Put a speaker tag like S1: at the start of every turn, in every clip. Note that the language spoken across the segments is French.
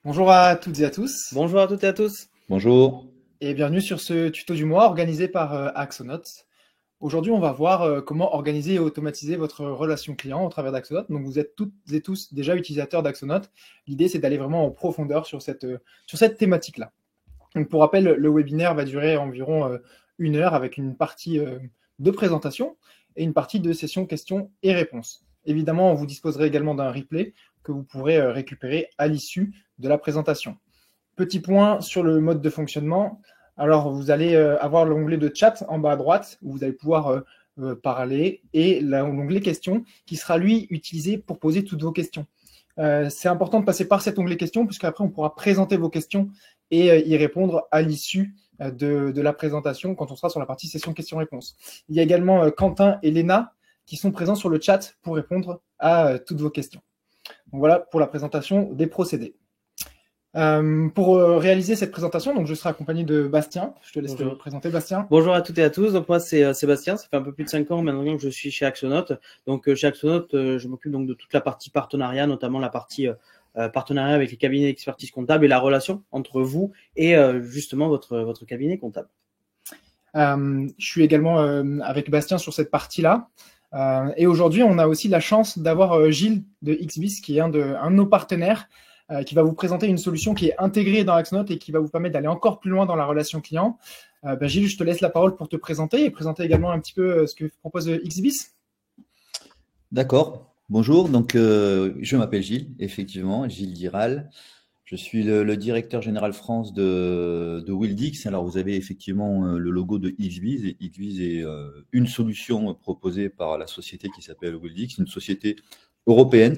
S1: Bonjour à toutes et à tous
S2: Bonjour à toutes et à tous.
S3: Bonjour.
S1: et bienvenue sur ce tuto du mois organisé par Axonote. Aujourd'hui, on va voir comment organiser et automatiser votre relation client au travers d'Axonote. Donc, vous êtes toutes et tous déjà utilisateurs d'Axonote. L'idée, c'est d'aller vraiment en profondeur sur cette thématique-là. Donc, pour rappel, le webinaire va durer environ 1 heure avec une partie de présentation et une partie de session questions et réponses. Évidemment, vous disposerez également d'un replay que vous pourrez récupérer à l'issue de la présentation. Petit point sur le mode de fonctionnement. Alors, vous allez avoir l'onglet de chat en bas à droite où vous allez pouvoir parler et l'onglet questions qui sera lui utilisé pour poser toutes vos questions. C'est important de passer par cet onglet questions puisqu'après on pourra présenter vos questions et y répondre à l'issue de la présentation quand on sera sur la partie session questions-réponses. Il y a également Quentin et Léna qui sont présents sur le chat pour répondre à toutes vos questions. Donc voilà pour la présentation des procédés. Pour réaliser cette présentation, donc je serai accompagné de Bastien. Je te laisse te présenter, Bastien.
S2: Bonjour à toutes et à tous. Donc moi c'est Sébastien. Ça fait un peu plus de 5 ans maintenant que je suis chez Axonote. Donc chez Axonote, je m'occupe donc de toute la partie partenariat, notamment la partie partenariat avec les cabinets d'expertise comptable et la relation entre vous et justement votre cabinet comptable.
S1: Je suis également avec Bastien sur cette partie-là. Et aujourd'hui, on a aussi la chance d'avoir Gilles de XBIS, qui est un de nos partenaires, qui va vous présenter une solution qui est intégrée dans Axonote et qui va vous permettre d'aller encore plus loin dans la relation client. Gilles, je te laisse la parole pour te présenter et présenter également un petit peu ce que propose XBIS.
S3: D'accord. Bonjour. Donc, je m'appelle Gilles, effectivement, Gilles Diral. Je suis le directeur général France de Wildix. Alors, vous avez effectivement le logo de XBiz. Et XBiz est une solution proposée par la société qui s'appelle Wildix, une société européenne.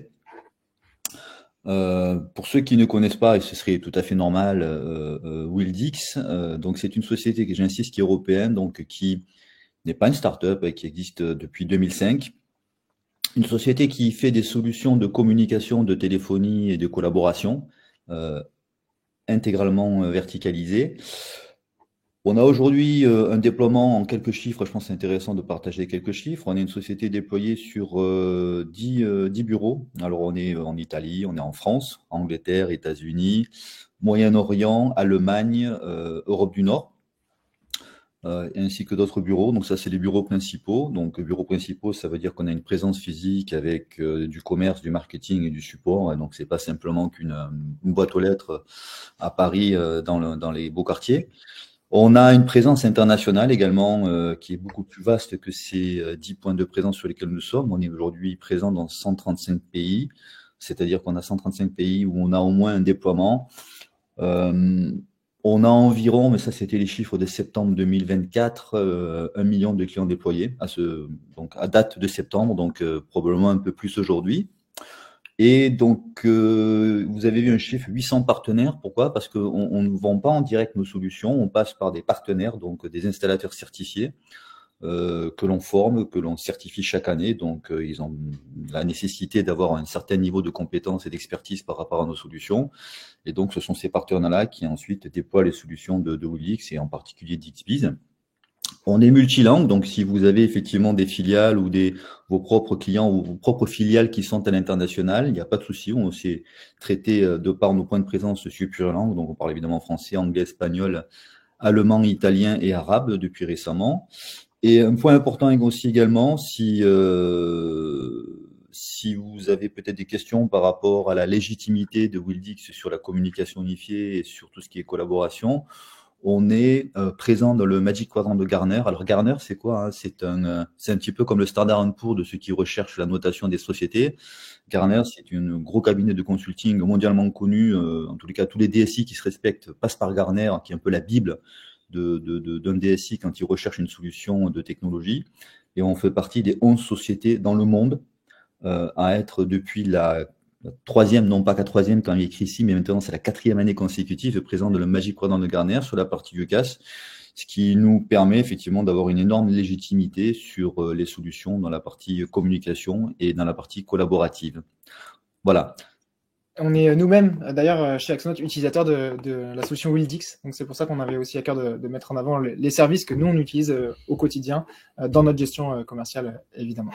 S3: Pour ceux qui ne connaissent pas, et ce serait tout à fait normal, Wildix, donc c'est une société, j'insiste, qui est européenne, donc qui n'est pas une start-up, qui existe depuis 2005. Une société qui fait des solutions de communication, de téléphonie et de collaboration intégralement verticalisées. On a aujourd'hui un déploiement en quelques chiffres. Je pense que c'est intéressant de partager quelques chiffres. On est une société déployée sur 10 bureaux. Alors, on est en Italie, on est en France, Angleterre, États-Unis, Moyen-Orient, Allemagne, Europe du Nord, ainsi que d'autres bureaux. Donc, ça, c'est les bureaux principaux. Donc, bureaux principaux, ça veut dire qu'on a une présence physique avec du commerce, du marketing et du support. Donc, c'est pas simplement qu'une boîte aux lettres à Paris dans les beaux quartiers. On a une présence internationale également qui est beaucoup plus vaste que ces 10 points de présence sur lesquels nous sommes. On est aujourd'hui présent dans 135 pays, c'est-à-dire qu'on a 135 pays où on a au moins un déploiement. On a environ, mais ça c'était les chiffres de septembre 2024, 1 million de clients déployés donc à date de septembre, donc probablement un peu plus aujourd'hui. Et donc, vous avez vu un chiffre 800 partenaires. Pourquoi? Parce qu'on ne vend pas en direct nos solutions, on passe par des partenaires, donc des installateurs certifiés que l'on forme, que l'on certifie chaque année. Donc, ils ont la nécessité d'avoir un certain niveau de compétence et d'expertise par rapport à nos solutions. Et donc, ce sont ces partenaires-là qui ensuite déploient les solutions de Wildix et en particulier d'XBiz. On est multilingue, donc si vous avez effectivement des filiales ou vos propres clients ou vos propres filiales qui sont à l'international, il n'y a pas de souci, on s'est traité de par nos points de présence sur plusieurs langues, donc on parle évidemment français, anglais, espagnol, allemand, italien et arabe depuis récemment. Et un point important aussi également, si vous avez peut-être des questions par rapport à la légitimité de Wildix sur la communication unifiée et sur tout ce qui est collaboration, on est présent dans le Magic Quadrant de Gartner. Alors Gartner, c'est quoi, hein? C'est un petit peu comme le Standard & Poor's de ceux qui recherchent la notation des sociétés. Gartner, c'est un gros cabinet de consulting mondialement connu. En tous les cas, tous les DSI qui se respectent passent par Gartner, qui est un peu la bible d'un DSI quand il recherche une solution de technologie. Et on fait partie des 11 sociétés dans le monde à être depuis la troisième, non pas la troisième quand il est écrit ici, mais maintenant c'est la 4e année consécutive présente dans le Magic Quadrant de Gartner sur la partie UCaaS, ce qui nous permet effectivement d'avoir une énorme légitimité sur les solutions dans la partie communication et dans la partie collaborative. Voilà.
S1: On est nous-mêmes, d'ailleurs, chez Axonote, utilisateurs de la solution Wildix. Donc, c'est pour ça qu'on avait aussi à cœur de mettre en avant les services que nous, on utilise au quotidien dans notre gestion commerciale, évidemment.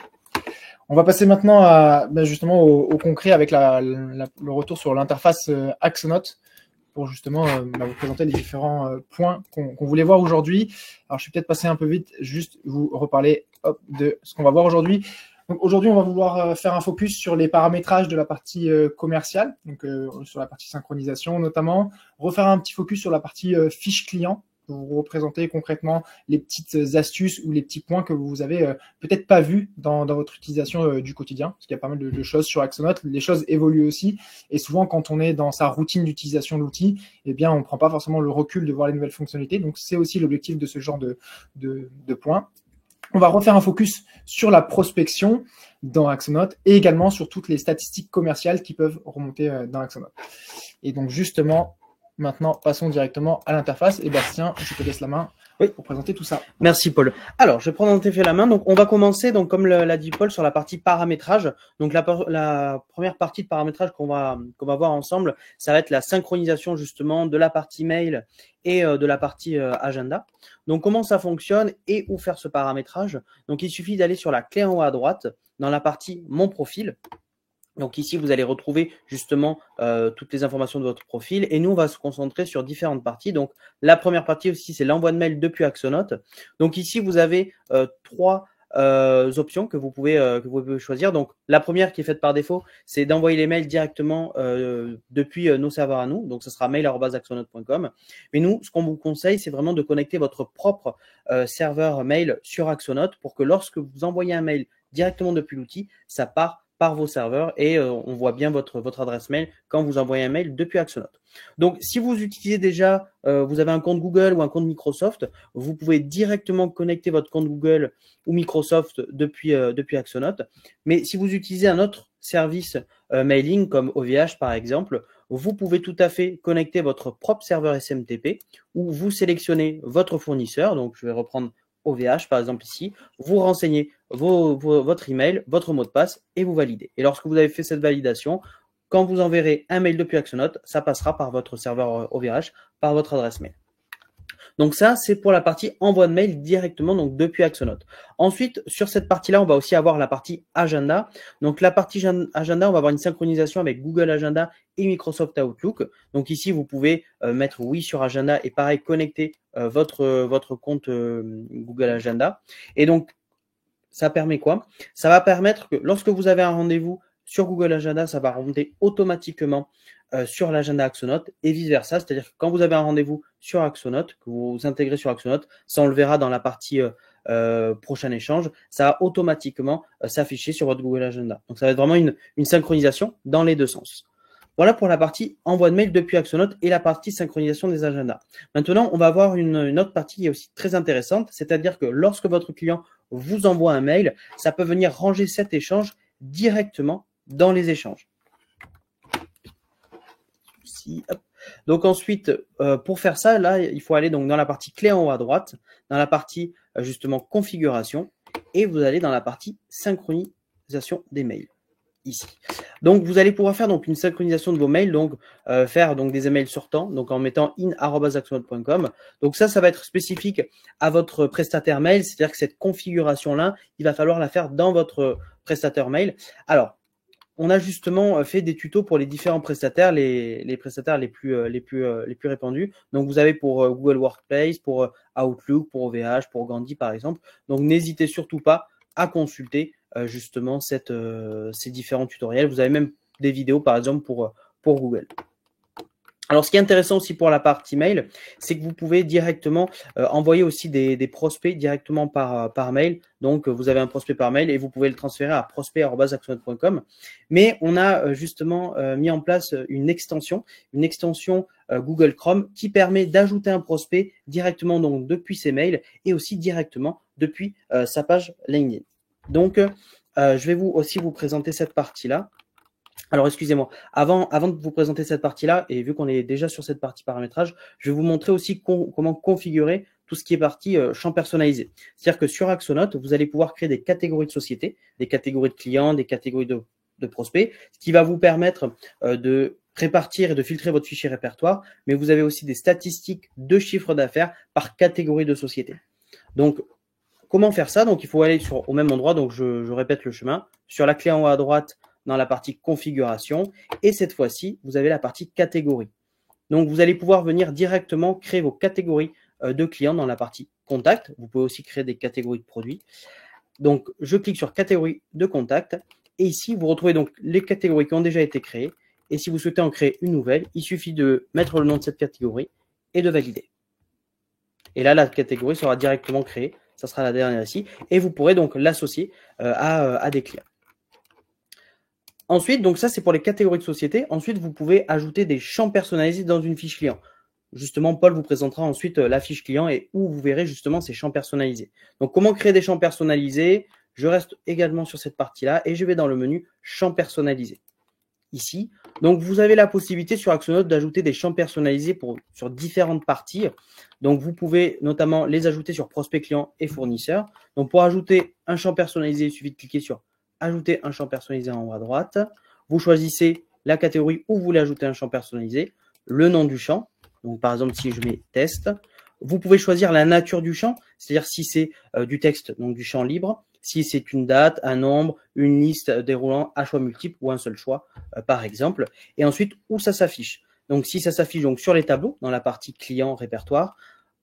S1: On va passer maintenant justement au concret avec le retour sur l'interface Axonote pour justement vous présenter les différents points qu'on voulait voir aujourd'hui. Alors, je vais peut-être passer un peu vite, juste vous reparler de ce qu'on va voir aujourd'hui. Donc, aujourd'hui, on va vouloir faire un focus sur les paramétrages de la partie commerciale, donc sur la partie synchronisation notamment, refaire un petit focus sur la partie fiche client, pour vous représenter concrètement les petites astuces ou les petits points que vous avez peut-être pas vus dans votre utilisation du quotidien, parce qu'il y a pas mal de choses sur Axonote. Les choses évoluent aussi, et souvent quand on est dans sa routine d'utilisation de l'outil, eh bien on ne prend pas forcément le recul de voir les nouvelles fonctionnalités. Donc c'est aussi l'objectif de ce genre de points. On va refaire un focus sur la prospection dans Axonote et également sur toutes les statistiques commerciales qui peuvent remonter dans Axonote. Et donc justement, maintenant, passons directement à l'interface. Et Bastien, je te laisse la main pour présenter tout ça.
S2: Merci Paul. Alors, je vais prendre en effet la main. Donc, on va commencer, donc comme l'a dit Paul, sur la partie paramétrage. Donc, la première partie de paramétrage qu'on va voir ensemble, ça va être la synchronisation justement de la partie mail et de la partie agenda. Donc, comment ça fonctionne et où faire ce paramétrage? Donc, il suffit d'aller sur la clé en haut à droite dans la partie Mon profil. Donc ici, vous allez retrouver justement toutes les informations de votre profil et nous, on va se concentrer sur différentes parties. Donc, la première partie aussi, c'est l'envoi de mail depuis Axonote. Donc ici, vous avez trois options que vous pouvez choisir. Donc, la première qui est faite par défaut, c'est d'envoyer les mails directement depuis nos serveurs à nous. Donc, ce sera mail@axonote.com. Mais nous, ce qu'on vous conseille, c'est vraiment de connecter votre propre serveur mail sur Axonote pour que lorsque vous envoyez un mail directement depuis l'outil, ça part par vos serveurs et on voit bien votre adresse mail quand vous envoyez un mail depuis Axonote. Donc, si vous utilisez déjà, vous avez un compte Google ou un compte Microsoft, vous pouvez directement connecter votre compte Google ou Microsoft depuis Axonote. Mais si vous utilisez un autre service mailing comme OVH par exemple, vous pouvez tout à fait connecter votre propre serveur SMTP où vous sélectionnez votre fournisseur. Donc, je vais reprendre OVH par exemple ici, vous renseignez votre email, votre mot de passe et vous validez. Et lorsque vous avez fait cette validation, quand vous enverrez un mail depuis Axonote, ça passera par votre serveur OVH, par votre adresse mail. Donc ça, c'est pour la partie envoi de mail directement donc depuis Axonote. Ensuite, sur cette partie-là, on va aussi avoir la partie agenda. Donc la partie agenda, on va avoir une synchronisation avec Google Agenda et Microsoft Outlook. Donc ici, vous pouvez mettre oui sur Agenda et pareil, connecter votre compte Google Agenda. Et donc, ça permet quoi? Ça va permettre que lorsque vous avez un rendez-vous sur Google Agenda, ça va remonter automatiquement sur l'agenda Axonote et vice-versa. C'est-à-dire que quand vous avez un rendez-vous sur Axonote, que vous intégrez sur Axonote, ça on le verra dans la partie prochain échange, ça va automatiquement s'afficher sur votre Google Agenda. Donc ça va être vraiment une synchronisation dans les deux sens. Voilà pour la partie envoi de mail depuis Axonote et la partie synchronisation des agendas. Maintenant, on va avoir une autre partie qui est aussi très intéressante, c'est-à-dire que lorsque votre client vous envoie un mail, ça peut venir ranger cet échange directement dans les échanges. Donc ensuite, pour faire ça, là, il faut aller donc dans la partie clé en haut à droite, dans la partie justement configuration, et vous allez dans la partie synchronisation des mails. Ici. Donc, vous allez pouvoir faire donc une synchronisation de vos mails, donc faire donc des emails sortants, donc en mettant in@axonote.com. Donc ça va être spécifique à votre prestataire mail, c'est-à-dire que cette configuration-là, il va falloir la faire dans votre prestataire mail. Alors, on a justement fait des tutos pour les différents prestataires, les prestataires les plus répandus. Donc, vous avez pour Google Workspace, pour Outlook, pour OVH, pour Gandhi par exemple. Donc, n'hésitez surtout pas à consulter justement ces différents tutoriels. Vous avez même des vidéos par exemple pour Google. Alors, ce qui est intéressant aussi pour la partie mail, c'est que vous pouvez directement envoyer aussi des prospects directement par mail. Donc, vous avez un prospect par mail et vous pouvez le transférer à prospect@axonote.com. Mais on a justement mis en place une extension Google Chrome qui permet d'ajouter un prospect directement donc depuis ses mails et aussi directement depuis sa page LinkedIn. Donc, je vais vous présenter cette partie-là. Alors, excusez-moi, avant de vous présenter cette partie-là, et vu qu'on est déjà sur cette partie paramétrage, je vais vous montrer aussi comment configurer tout ce qui est partie champ personnalisé. C'est-à-dire que sur Axonote, vous allez pouvoir créer des catégories de sociétés, des catégories de clients, des catégories de prospects, ce qui va vous permettre de répartir et de filtrer votre fichier répertoire, mais vous avez aussi des statistiques de chiffre d'affaires par catégorie de société. Donc, comment faire ça? Donc, il faut aller au même endroit. Donc, je répète le chemin. Sur la clé en haut à droite, dans la partie configuration. Et cette fois-ci, vous avez la partie catégorie. Donc, vous allez pouvoir venir directement créer vos catégories de clients dans la partie contact. Vous pouvez aussi créer des catégories de produits. Donc, je clique sur catégorie de contact. Et ici, vous retrouvez donc les catégories qui ont déjà été créées. Et si vous souhaitez en créer une nouvelle, il suffit de mettre le nom de cette catégorie et de valider. Et là, la catégorie sera directement créée. Ça sera la dernière ici. Et vous pourrez donc l'associer à des clients. Ensuite, donc ça, c'est pour les catégories de société. Ensuite, vous pouvez ajouter des champs personnalisés dans une fiche client. Justement, Paul vous présentera ensuite la fiche client et où vous verrez justement ces champs personnalisés. Donc, comment créer des champs personnalisés? Je reste également sur cette partie-là et je vais dans le menu champs personnalisés. Ici, donc vous avez la possibilité sur Axonote d'ajouter des champs personnalisés sur différentes parties. Donc, vous pouvez notamment les ajouter sur prospect client et fournisseur. Donc, pour ajouter un champ personnalisé, il suffit de cliquer sur ajouter un champ personnalisé en haut à droite. Vous choisissez la catégorie où vous voulez ajouter un champ personnalisé, le nom du champ. Donc, par exemple, si je mets test, vous pouvez choisir la nature du champ, c'est-à-dire si c'est du texte, donc du champ libre, si c'est une date, un nombre, une liste déroulant à choix multiples ou un seul choix, par exemple. Et ensuite, où ça s'affiche. Donc, si ça s'affiche donc sur les tableaux, dans la partie client répertoire,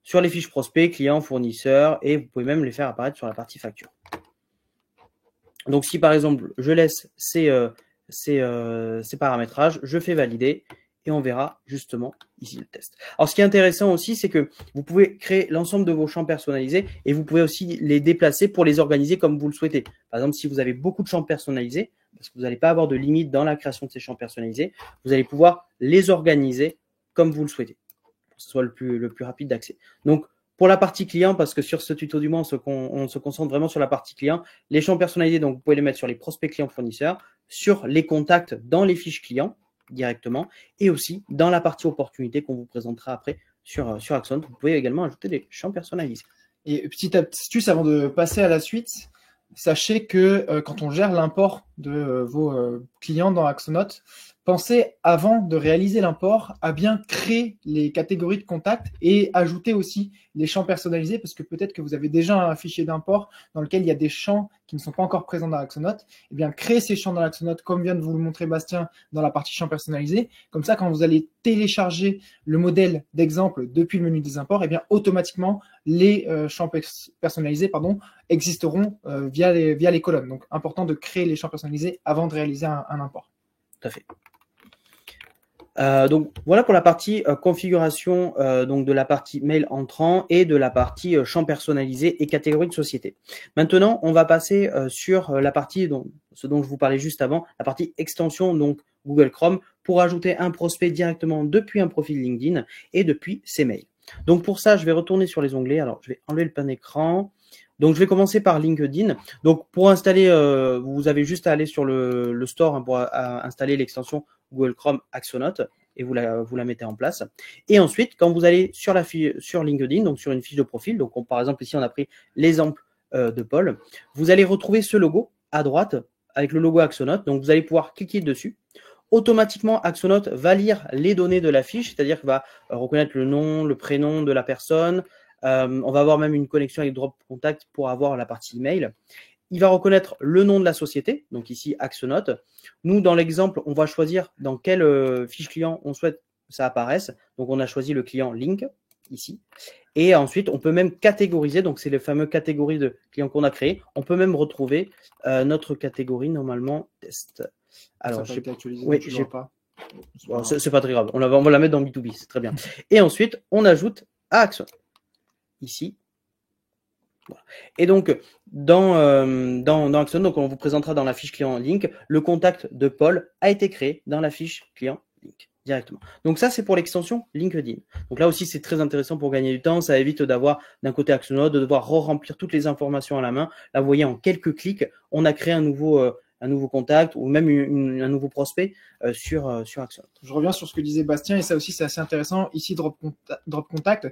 S2: sur les fiches prospect, client, fournisseur, et vous pouvez même les faire apparaître sur la partie facture. Donc, si par exemple, je laisse ces paramétrages, je fais valider et on verra justement ici le test. Alors, ce qui est intéressant aussi, c'est que vous pouvez créer l'ensemble de vos champs personnalisés et vous pouvez aussi les déplacer pour les organiser comme vous le souhaitez. Par exemple, si vous avez beaucoup de champs personnalisés, parce que vous n'allez pas avoir de limite dans la création de ces champs personnalisés, vous allez pouvoir les organiser comme vous le souhaitez, pour que ce soit le plus rapide d'accès. Donc, pour la partie client, parce que sur ce tuto du mois, on se concentre vraiment sur la partie client, les champs personnalisés, donc vous pouvez les mettre sur les prospects clients fournisseurs, sur les contacts dans les fiches clients directement, et aussi dans la partie opportunité qu'on vous présentera après sur Axon. Vous pouvez également ajouter des champs personnalisés.
S1: Et petite astuce avant de passer à la suite, sachez que quand on gère l'import de vos clients dans Axonote, pensez avant de réaliser l'import à bien créer les catégories de contact et ajouter aussi les champs personnalisés parce que peut-être que vous avez déjà un fichier d'import dans lequel il y a des champs qui ne sont pas encore présents dans Axonote. Et bien, créez ces champs dans Axonote comme vient de vous le montrer Bastien dans la partie champs personnalisés. Comme ça, quand vous allez télécharger le modèle d'exemple depuis le menu des imports, et bien automatiquement les champs personnalisés existeront via les colonnes. Donc, important de créer les champs personnalisés avant de réaliser un import.
S2: Tout à fait. Donc voilà pour la partie configuration donc de la partie mail entrant et de la partie champ personnalisé et catégorie de société. Maintenant, on va passer sur la partie ce dont je vous parlais juste avant, la partie extension donc Google Chrome pour ajouter un prospect directement depuis un profil LinkedIn et depuis ses mails. Donc pour ça, je vais retourner sur les onglets. Alors je vais enlever le plein écran. Donc je vais commencer par LinkedIn. Donc pour installer, vous avez juste à aller sur le store pour installer l'extension Google Chrome Axonote et vous la mettez en place. Et ensuite, quand vous allez sur LinkedIn, donc sur une fiche de profil, donc par exemple ici on a pris l'exemple de Paul, vous allez retrouver ce logo à droite avec le logo Axonote. Donc vous allez pouvoir cliquer dessus. Automatiquement, Axonote va lire les données de la fiche, c'est-à-dire qu'il va reconnaître le nom, le prénom de la personne. On va avoir même une connexion avec Drop Contact pour avoir la partie email. Il va reconnaître le nom de la société, donc ici Axonote. Nous, dans l'exemple, on va choisir dans quelle fiche client on souhaite que ça apparaisse. Donc, on a choisi le client Link, ici. Et ensuite, on peut même catégoriser, donc c'est les fameuses catégories de clients qu'on a créées. On peut même retrouver notre catégorie, normalement, test.
S1: Alors, ça peut actualisé,
S2: oui,
S1: je vois pas.
S2: Bon, c'est pas très grave, on va la mettre dans B2B, c'est très bien. Et ensuite, on ajoute à Axonote, ici. Voilà. Et donc, dans Axon, donc on vous présentera dans la fiche client Link, le contact de Paul a été créé dans la fiche client Link directement. Donc ça, c'est pour l'extension LinkedIn. Donc là aussi, c'est très intéressant pour gagner du temps. Ça évite d'avoir d'un côté Axonote, de devoir remplir toutes les informations à la main. Là, vous voyez, en quelques clics, on a créé un nouveau contact ou même un nouveau prospect sur Axonote.
S1: Je reviens sur ce que disait Bastien et ça aussi, c'est assez intéressant. Ici, Drop Contact.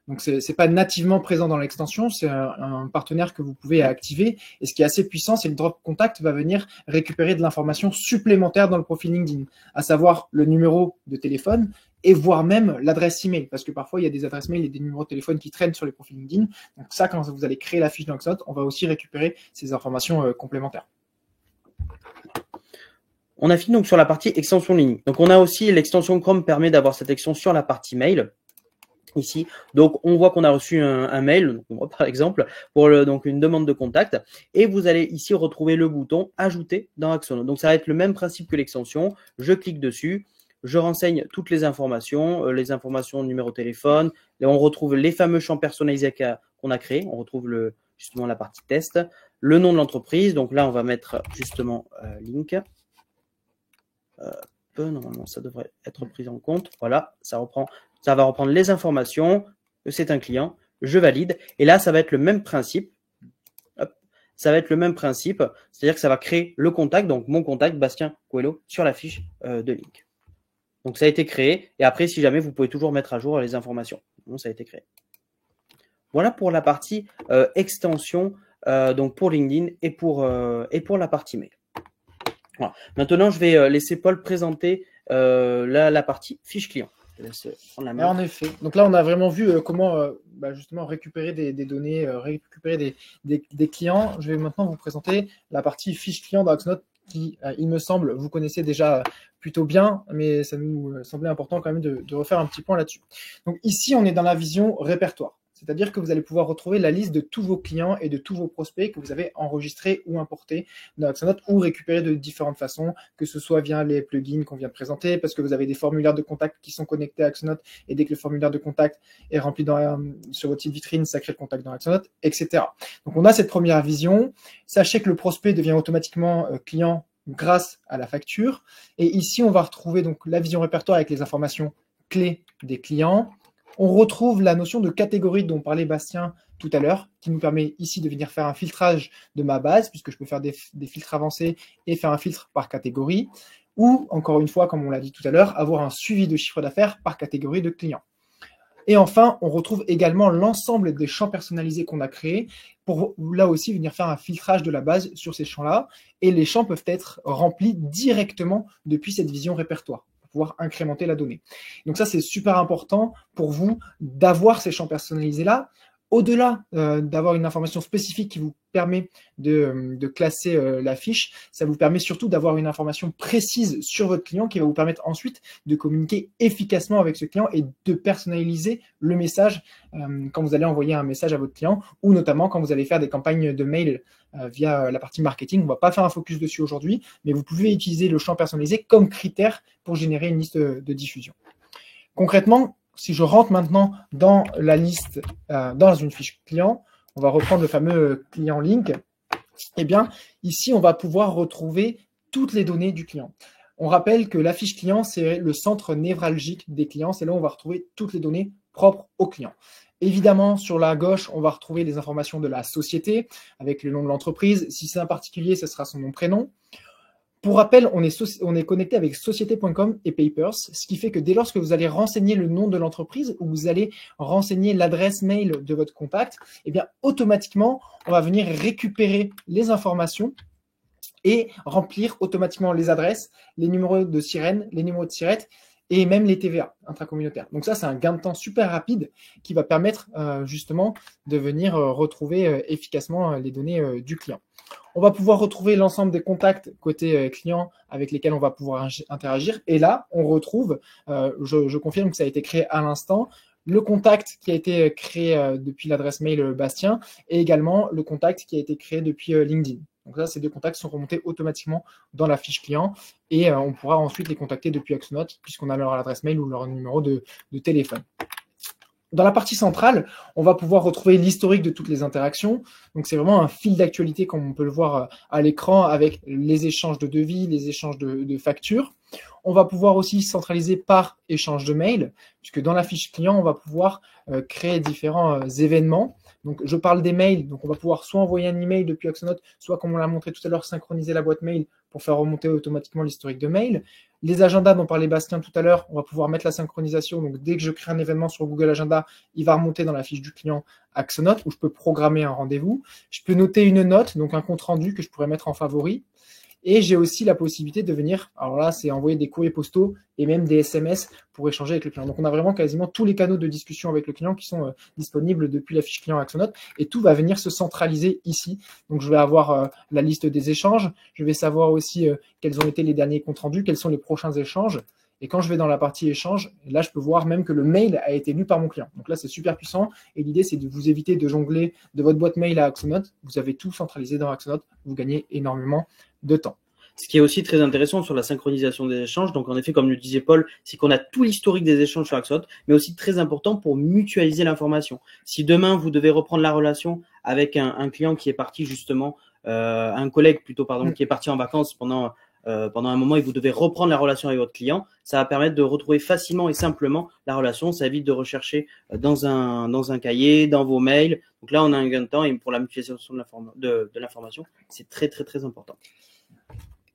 S1: Donc, c'est pas nativement présent dans l'extension, c'est un partenaire que vous pouvez activer. Et ce qui est assez puissant, c'est que Drop Contact va venir récupérer de l'information supplémentaire dans le profil LinkedIn, à savoir le numéro de téléphone et voire même l'adresse email, parce que parfois il y a des adresses mail et des numéros de téléphone qui traînent sur les profils LinkedIn. Donc ça, quand vous allez créer la fiche dans Axonote, on va aussi récupérer ces informations complémentaires.
S2: On a fini donc sur la partie extension ligne. Donc on a aussi l'extension Chrome permet d'avoir cette extension sur la partie mail. Ici, donc on voit qu'on a reçu un mail, donc moi, par exemple, pour donc une demande de contact, et vous allez ici retrouver le bouton ajouter dans Axonote. Donc ça va être le même principe que l'extension. Je clique dessus. Je renseigne toutes les informations numéro de téléphone. Et on retrouve les fameux champs personnalisés qu'on a créés. On retrouve justement la partie test, le nom de l'entreprise. Donc là, on va mettre justement link. Normalement, ça devrait être pris en compte. Voilà, ça va reprendre les informations. C'est un client. Je valide. Et là, ça va être le même principe. Ça va être le même principe. C'est-à-dire que ça va créer le contact, donc mon contact, Bastien Coelho, sur la fiche de link. Donc, ça a été créé. Et après, si jamais, vous pouvez toujours mettre à jour les informations. Donc, ça a été créé. Voilà pour la partie extension, donc pour LinkedIn et pour la partie mail. Voilà. Maintenant, je vais laisser Paul présenter la partie fiche client.
S1: En effet. Donc là, on a vraiment vu comment justement récupérer des données, récupérer des clients. Je vais maintenant vous présenter la partie fiche client dans Axonote qui, il me semble, vous connaissez déjà plutôt bien, mais ça nous semblait important quand même de refaire un petit point là-dessus. Donc ici, on est dans la vision répertoire. C'est-à-dire que vous allez pouvoir retrouver la liste de tous vos clients et de tous vos prospects que vous avez enregistrés ou importés dans Axonote ou récupérés de différentes façons, que ce soit via les plugins qu'on vient de présenter, parce que vous avez des formulaires de contact qui sont connectés à Axonote et dès que le formulaire de contact est rempli sur votre site vitrine, ça crée le contact dans Axonote, etc. Donc on a cette première vision. Sachez que le prospect devient automatiquement client grâce à la facture. Et ici, on va retrouver donc la vision répertoire avec les informations clés des clients. On retrouve la notion de catégorie dont parlait Bastien tout à l'heure, qui nous permet ici de venir faire un filtrage de ma base, puisque je peux faire des filtres avancés et faire un filtre par catégorie, ou, encore une fois, comme on l'a dit tout à l'heure, avoir un suivi de chiffre d'affaires par catégorie de clients. Et enfin, on retrouve également l'ensemble des champs personnalisés qu'on a créés pour, là aussi, venir faire un filtrage de la base sur ces champs-là. Et les champs peuvent être remplis directement depuis cette vision répertoire, pouvoir incrémenter la donnée. Donc ça, c'est super important pour vous d'avoir ces champs personnalisés-là. Au-delà d'avoir une information spécifique qui vous permet de classer la fiche, ça vous permet surtout d'avoir une information précise sur votre client qui va vous permettre ensuite de communiquer efficacement avec ce client et de personnaliser le message quand vous allez envoyer un message à votre client ou notamment quand vous allez faire des campagnes de mail via la partie marketing. On ne va pas faire un focus dessus aujourd'hui, mais vous pouvez utiliser le champ personnalisé comme critère pour générer une liste de diffusion. Concrètement, si je rentre maintenant dans la liste, dans une fiche client, on va reprendre le fameux client link. Eh bien, ici, on va pouvoir retrouver toutes les données du client. On rappelle que la fiche client, c'est le centre névralgique des clients. C'est là où on va retrouver toutes les données propres au client. Évidemment, sur la gauche, on va retrouver les informations de la société avec le nom de l'entreprise. Si c'est un particulier, ce sera son nom, prénom. Pour rappel, on est connecté avec société.com et Papers, ce qui fait que dès lors que vous allez renseigner le nom de l'entreprise ou vous allez renseigner l'adresse mail de votre contact, eh bien, automatiquement, on va venir récupérer les informations et remplir automatiquement les adresses, les numéros de sirène, les numéros de sirette et même les TVA intracommunautaires. Donc ça, c'est un gain de temps super rapide qui va permettre justement de venir retrouver efficacement les données du client. On va pouvoir retrouver l'ensemble des contacts côté client avec lesquels on va pouvoir interagir. Et là, on retrouve, je confirme que ça a été créé à l'instant, le contact qui a été créé depuis l'adresse mail Bastien et également le contact qui a été créé depuis LinkedIn. Donc là, ces deux contacts sont remontés automatiquement dans la fiche client et on pourra ensuite les contacter depuis Axonote puisqu'on a leur adresse mail ou leur numéro de téléphone. Dans la partie centrale, on va pouvoir retrouver l'historique de toutes les interactions. Donc, c'est vraiment un fil d'actualité comme on peut le voir à l'écran avec les échanges de devis, les échanges de factures. On va pouvoir aussi centraliser par échange de mails, puisque dans la fiche client, on va pouvoir créer différents événements. Donc, je parle des mails, donc on va pouvoir soit envoyer un email depuis Axonote, soit, comme on l'a montré tout à l'heure, synchroniser la boîte mail pour faire remonter automatiquement l'historique de mail. Les agendas dont parlait Bastien tout à l'heure, on va pouvoir mettre la synchronisation. Donc, dès que je crée un événement sur Google Agenda, il va remonter dans la fiche du client Axonote, où je peux programmer un rendez-vous. Je peux noter une note, donc un compte rendu que je pourrais mettre en favori. Et j'ai aussi la possibilité de venir, alors là, c'est envoyer des courriers postaux et même des SMS pour échanger avec le client. Donc, on a vraiment quasiment tous les canaux de discussion avec le client qui sont disponibles depuis la fiche client Axonote et tout va venir se centraliser ici. Donc, je vais avoir la liste des échanges. Je vais savoir aussi quels ont été les derniers comptes rendus, quels sont les prochains échanges. Et quand je vais dans la partie échange, là, je peux voir même que le mail a été lu par mon client. Donc là, c'est super puissant. Et l'idée, c'est de vous éviter de jongler de votre boîte mail à Axonote. Vous avez tout centralisé dans Axonote. Vous gagnez énormément de temps.
S2: Ce qui est aussi très intéressant sur la synchronisation des échanges, donc en effet, comme le disait Paul, c'est qu'on a tout l'historique des échanges sur Axonote, mais aussi très important pour mutualiser l'information. Si demain, vous devez reprendre la relation avec un client qui est parti justement, un collègue plutôt, pardon, qui est parti en vacances pendant un moment et vous devez reprendre la relation avec votre client, ça va permettre de retrouver facilement et simplement la relation. Ça évite de rechercher dans un cahier, dans vos mails. Donc là, on a un gain de temps et pour la mutualisation de l'information, c'est très, très, très important.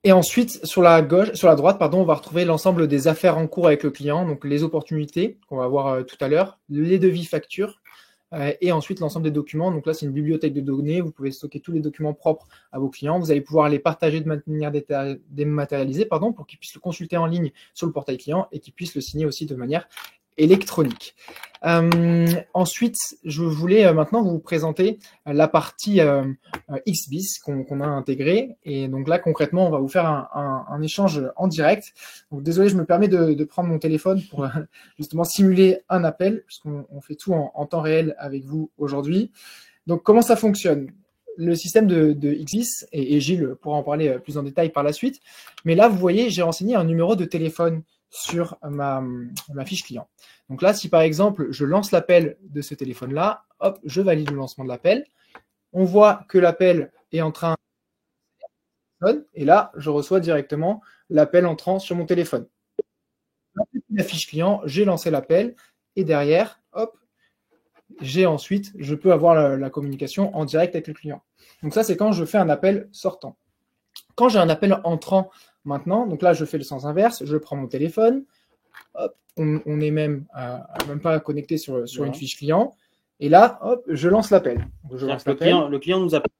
S1: Et ensuite, sur la droite, on va retrouver l'ensemble des affaires en cours avec le client, donc les opportunités qu'on va voir tout à l'heure, les devis factures, et ensuite l'ensemble des documents. Donc là, c'est une bibliothèque de données. Vous pouvez stocker tous les documents propres à vos clients. Vous allez pouvoir les partager de manière dématérialisée, pour qu'ils puissent le consulter en ligne sur le portail client et qu'ils puissent le signer aussi de manière électronique. Ensuite, je voulais maintenant vous présenter la partie XBIS qu'on a intégrée. Et donc là, concrètement, on va vous faire un échange en direct. Donc, désolé, je me permets de prendre mon téléphone pour justement simuler un appel, puisqu'on fait tout en temps réel avec vous aujourd'hui. Donc, comment ça fonctionne ? Le système de XBIS, et Gilles pourra en parler plus en détail par la suite. Mais là, vous voyez, j'ai renseigné un numéro de téléphone sur ma fiche client. Donc là, si par exemple, je lance l'appel de ce téléphone-là, hop, je valide le lancement de l'appel. On voit que l'appel est en train de... Et là, je reçois directement l'appel entrant sur mon téléphone. La fiche client, j'ai lancé l'appel et derrière, hop, je peux avoir la communication en direct avec le client. Donc ça, c'est quand je fais un appel sortant. Quand j'ai un appel entrant maintenant, donc là, je fais le sens inverse, je prends mon téléphone, hop, on est même pas connecté sur une fiche client, et là, hop, je lance l'appel.
S2: Le client nous appelle.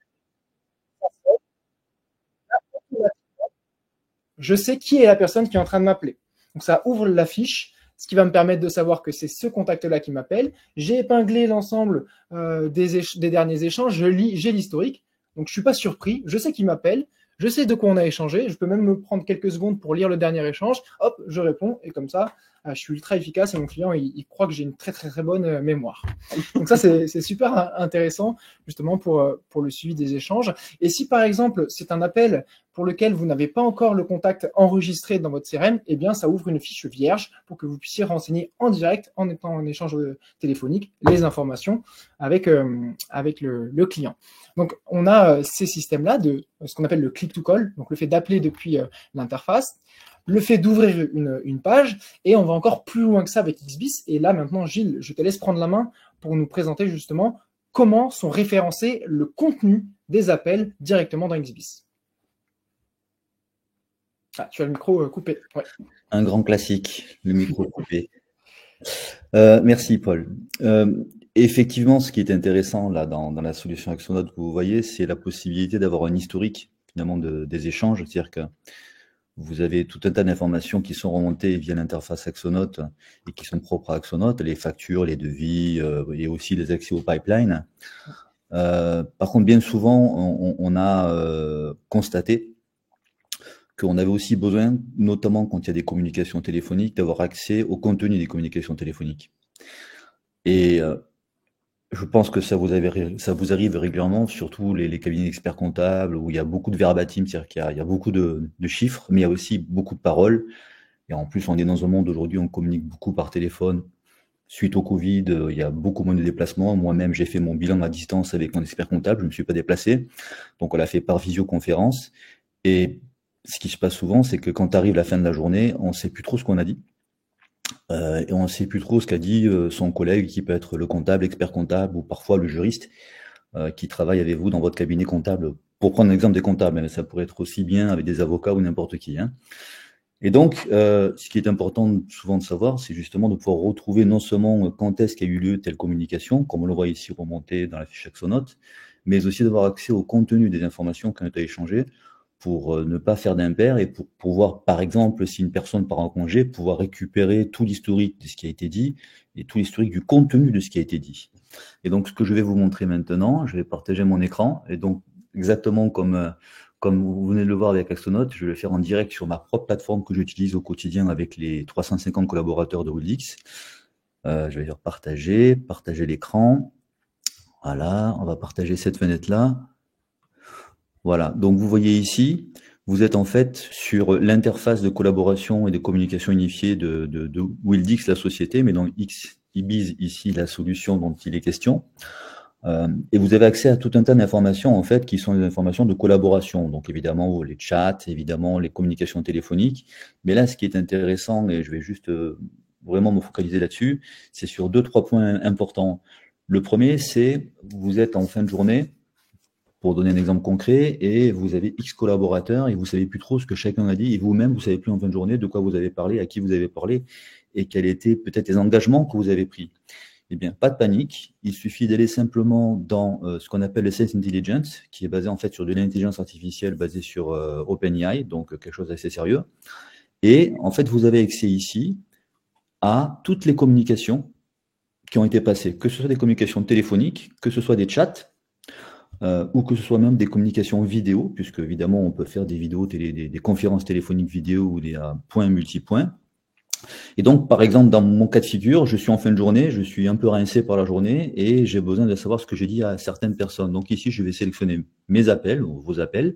S1: Je sais qui est la personne qui est en train de m'appeler. Donc ça ouvre la fiche, ce qui va me permettre de savoir que c'est ce contact-là qui m'appelle. J'ai épinglé l'ensemble des derniers échanges, j'ai l'historique, donc je ne suis pas surpris, je sais qui m'appelle. Je sais de quoi on a échangé, je peux même me prendre quelques secondes pour lire le dernier échange, hop, je réponds, et comme ça, je suis ultra efficace et mon client, il croit que j'ai une très très très bonne mémoire. Donc ça, c'est super intéressant justement pour le suivi des échanges. Et si par exemple, c'est un appel pour lequel vous n'avez pas encore le contact enregistré dans votre CRM, eh bien, ça ouvre une fiche vierge pour que vous puissiez renseigner en direct, en étant en échange téléphonique, les informations avec le client. Donc, on a ces systèmes-là de ce qu'on appelle le click-to-call, donc le fait d'appeler depuis l'interface, le fait d'ouvrir une page, et on va encore plus loin que ça avec XBIS. Et là, maintenant, Gilles, je te laisse prendre la main pour nous présenter justement comment sont référencés le contenu des appels directement dans XBIS. Ah, tu as le micro coupé. Ouais.
S3: Un grand classique, le micro coupé. Merci, Paul. Effectivement, ce qui est intéressant là dans la solution Axonote que vous voyez, c'est la possibilité d'avoir un historique finalement des échanges. C'est-à-dire que vous avez tout un tas d'informations qui sont remontées via l'interface Axonote et qui sont propres à Axonote, les factures, les devis et aussi les accès au pipeline. Par contre, bien souvent, on a constaté qu'on avait aussi besoin, notamment quand il y a des communications téléphoniques, d'avoir accès au contenu des communications téléphoniques. Et je pense que ça vous arrive régulièrement, surtout les cabinets d'experts comptables, où il y a beaucoup de verbatim, c'est-à-dire qu'il y a beaucoup de chiffres, mais il y a aussi beaucoup de paroles. Et en plus, on est dans un monde aujourd'hui, on communique beaucoup par téléphone. Suite au Covid, il y a beaucoup moins de déplacements. Moi-même, j'ai fait mon bilan à distance avec mon expert comptable, je ne me suis pas déplacé. Donc, on l'a fait par visioconférence. Et ce qui se passe souvent, c'est que quand arrive la fin de la journée, on ne sait plus trop ce qu'on a dit. Et on ne sait plus trop ce qu'a dit son collègue, qui peut être le comptable, expert comptable, ou parfois le juriste qui travaille avec vous dans votre cabinet comptable. Pour prendre l'exemple des comptables, mais ça pourrait être aussi bien avec des avocats ou n'importe qui. Hein. Et donc, ce qui est important souvent de savoir, c'est justement de pouvoir retrouver non seulement quand est-ce qu'a eu lieu telle communication, comme on le voit ici remonter dans la fiche Axonote, mais aussi d'avoir accès au contenu des informations qui ont été échangées pour ne pas faire d'impair et pour pouvoir, par exemple, si une personne part en congé, pouvoir récupérer tout l'historique de ce qui a été dit et tout l'historique du contenu de ce qui a été dit. Et donc, ce que je vais vous montrer maintenant, je vais partager mon écran, et donc, exactement comme vous venez de le voir avec Axonote, je vais le faire en direct sur ma propre plateforme que j'utilise au quotidien avec les 350 collaborateurs de WillDX. Je vais dire partager l'écran. Voilà, on va partager cette fenêtre-là. Voilà, donc vous voyez ici, vous êtes en fait sur l'interface de collaboration et de communication unifiée de WillDX, la société, mais dans XIBIZ, ici, la solution dont il est question. Et vous avez accès à tout un tas d'informations, en fait, qui sont des informations de collaboration. Donc, évidemment, les chats, évidemment, les communications téléphoniques. Mais là, ce qui est intéressant, et je vais juste vraiment me focaliser là-dessus, c'est sur 2-3 points importants. Le premier, c'est vous êtes en fin de journée, pour donner un exemple concret, et vous avez X collaborateurs et vous savez plus trop ce que chacun a dit, et vous-même, vous savez plus en fin de journée de quoi vous avez parlé, à qui vous avez parlé, et quels étaient peut-être les engagements que vous avez pris. Eh bien, pas de panique, il suffit d'aller simplement dans ce qu'on appelle le Sales Intelligence, qui est basé en fait sur de l'intelligence artificielle basée sur OpenAI, donc quelque chose d'assez sérieux. Et en fait, vous avez accès ici à toutes les communications qui ont été passées, que ce soit des communications téléphoniques, que ce soit des chats, ou que ce soit même des communications vidéo, puisque évidemment on peut faire des vidéos, des conférences téléphoniques vidéo ou des points multipoints. Et donc, par exemple, dans mon cas de figure, je suis en fin de journée, je suis un peu rincé par la journée et j'ai besoin de savoir ce que j'ai dit à certaines personnes. Donc ici, je vais sélectionner mes appels ou vos appels.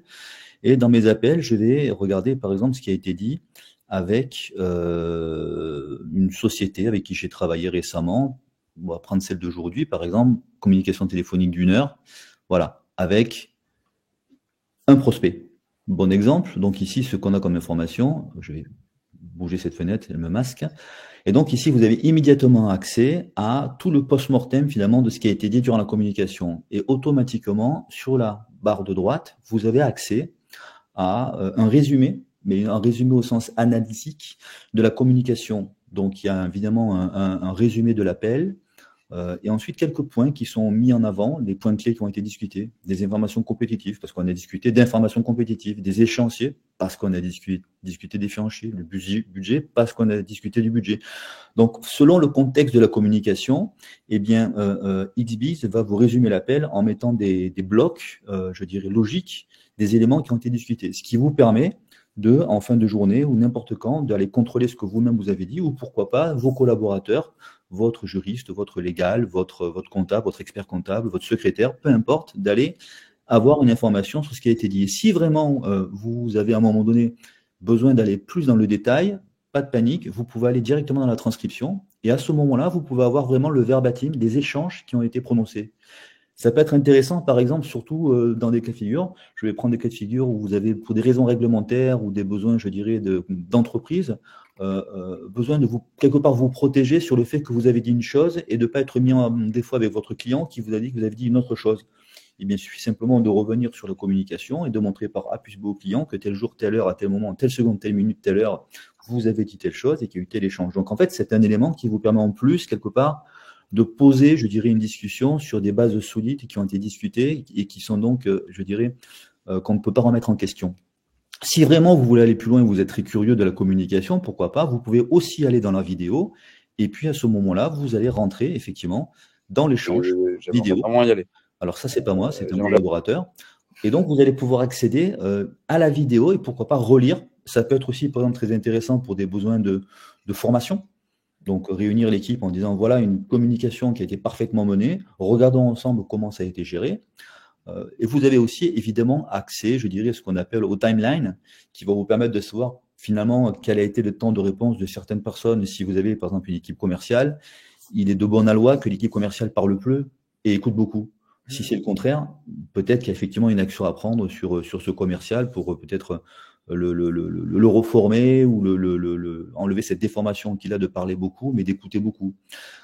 S3: Et dans mes appels, je vais regarder, par exemple, ce qui a été dit avec une société avec qui j'ai travaillé récemment. On va prendre celle d'aujourd'hui, par exemple, communication téléphonique d'1 heure. Voilà, avec un prospect. Bon exemple. Donc ici, ce qu'on a comme information, je vais bouger cette fenêtre, elle me masque. Et donc ici, vous avez immédiatement accès à tout le post-mortem finalement de ce qui a été dit durant la communication. Et automatiquement, sur la barre de droite, vous avez accès à un résumé, mais un résumé au sens analytique de la communication. Donc il y a évidemment un résumé de l'appel, et ensuite quelques points qui sont mis en avant, les points clés qui ont été discutés, des informations compétitives, parce qu'on a discuté d'informations compétitives, des échéanciers, parce qu'on a discuté d'échéanciers, le budget, parce qu'on a discuté du budget. Donc, selon le contexte de la communication, eh bien, XBiz va vous résumer l'appel en mettant des blocs, je dirais logiques, des éléments qui ont été discutés, ce qui vous permet de, en fin de journée ou n'importe quand, d'aller contrôler ce que vous-même vous avez dit, ou pourquoi pas vos collaborateurs, votre juriste, votre légal, votre comptable, votre expert comptable, votre secrétaire, peu importe, d'aller avoir une information sur ce qui a été dit. Et si vraiment vous avez à un moment donné besoin d'aller plus dans le détail, pas de panique, vous pouvez aller directement dans la transcription, et à ce moment-là, vous pouvez avoir vraiment le verbatim des échanges qui ont été prononcés. Ça peut être intéressant, par exemple, surtout dans des cas de figure. Je vais prendre des cas de figure où vous avez, pour des raisons réglementaires ou des besoins, je dirais, d'entreprise, besoin de vous, quelque part, vous protéger sur le fait que vous avez dit une chose et de ne pas être mis en défaut avec votre client qui vous a dit que vous avez dit une autre chose. Eh bien, il suffit simplement de revenir sur la communication et de montrer par A plus B au client que tel jour, telle heure, à tel moment, telle seconde, telle minute, telle heure, vous avez dit telle chose et qu'il y a eu tel échange. Donc, en fait, c'est un élément qui vous permet en plus, quelque part, de poser, je dirais, une discussion sur des bases solides qui ont été discutées et qui sont donc, je dirais, qu'on ne peut pas remettre en question. Si vraiment vous voulez aller plus loin et vous êtes très curieux de la communication, pourquoi pas, vous pouvez aussi aller dans la vidéo et puis à ce moment-là, vous allez rentrer effectivement dans l'échange vidéo.
S4: Pas moi y aller.
S3: Alors ça, c'est pas moi, c'est un collaborateur. Et donc, vous allez pouvoir accéder à la vidéo et pourquoi pas relire. Ça peut être aussi, par exemple, très intéressant pour des besoins de formation. Donc, réunir l'équipe en disant, voilà une communication qui a été parfaitement menée, regardons ensemble comment ça a été géré. Et vous avez aussi, évidemment, accès, je dirais, à ce qu'on appelle au timeline, qui va vous permettre de savoir, finalement, quel a été le temps de réponse de certaines personnes. Si vous avez, par exemple, une équipe commerciale, il est de bonne loi que l'équipe commerciale parle peu et écoute beaucoup. Si c'est le contraire, peut-être qu'il y a effectivement une action à prendre sur ce commercial pour peut-être le reformer ou enlever cette déformation qu'il a de parler beaucoup, mais d'écouter beaucoup.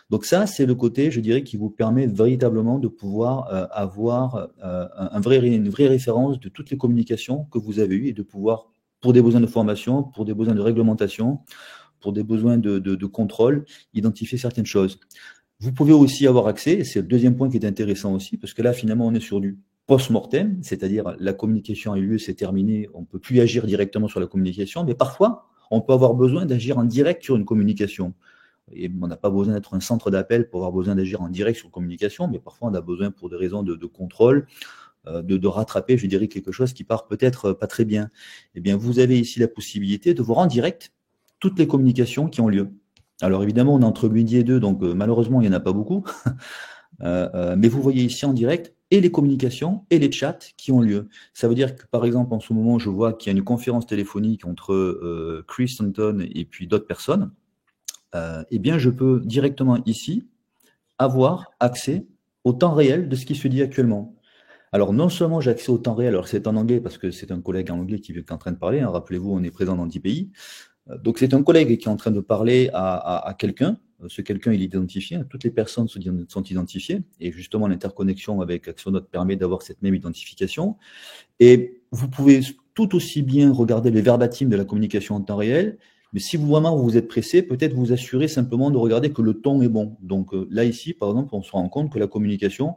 S3: Donc ça, c'est le côté, je dirais, qui vous permet véritablement de pouvoir avoir une vraie référence de toutes les communications que vous avez eues et de pouvoir, pour des besoins de formation, pour des besoins de réglementation, pour des besoins de contrôle, identifier certaines choses. Vous pouvez aussi avoir accès, et c'est le deuxième point qui est intéressant aussi, parce que là, finalement, on est sur du post-mortem, c'est-à-dire la communication a eu lieu, c'est terminé, on ne peut plus agir directement sur la communication, mais parfois, on peut avoir besoin d'agir en direct sur une communication. Et on n'a pas besoin d'être un centre d'appel pour avoir besoin d'agir en direct sur une communication, mais parfois, on a besoin, pour des raisons de contrôle, de rattraper, je dirais, quelque chose qui part peut-être pas très bien. Eh bien, vous avez ici la possibilité de voir en direct toutes les communications qui ont lieu. Alors évidemment, on est entre midi et 2, donc malheureusement, il n'y en a pas beaucoup. Mais vous voyez ici en direct et les communications et les chats qui ont lieu. Ça veut dire que, par exemple, en ce moment, je vois qu'il y a une conférence téléphonique entre Chris Stanton et puis d'autres personnes. Eh bien, je peux directement ici avoir accès au temps réel de ce qui se dit actuellement. Alors, non seulement j'ai accès au temps réel, alors c'est en anglais parce que c'est un collègue en anglais qui est en train de parler. Hein, rappelez-vous, on est présent dans 10 pays. Donc, c'est un collègue qui est en train de parler à quelqu'un. Ce quelqu'un, il est identifié. Toutes les personnes sont identifiées. Et justement, l'interconnexion avec Axonote permet d'avoir cette même identification. Et vous pouvez tout aussi bien regarder le verbatim de la communication en temps réel. Mais si vous êtes pressé, peut-être vous assurer simplement de regarder que le ton est bon. Donc là, ici, par exemple, on se rend compte que la communication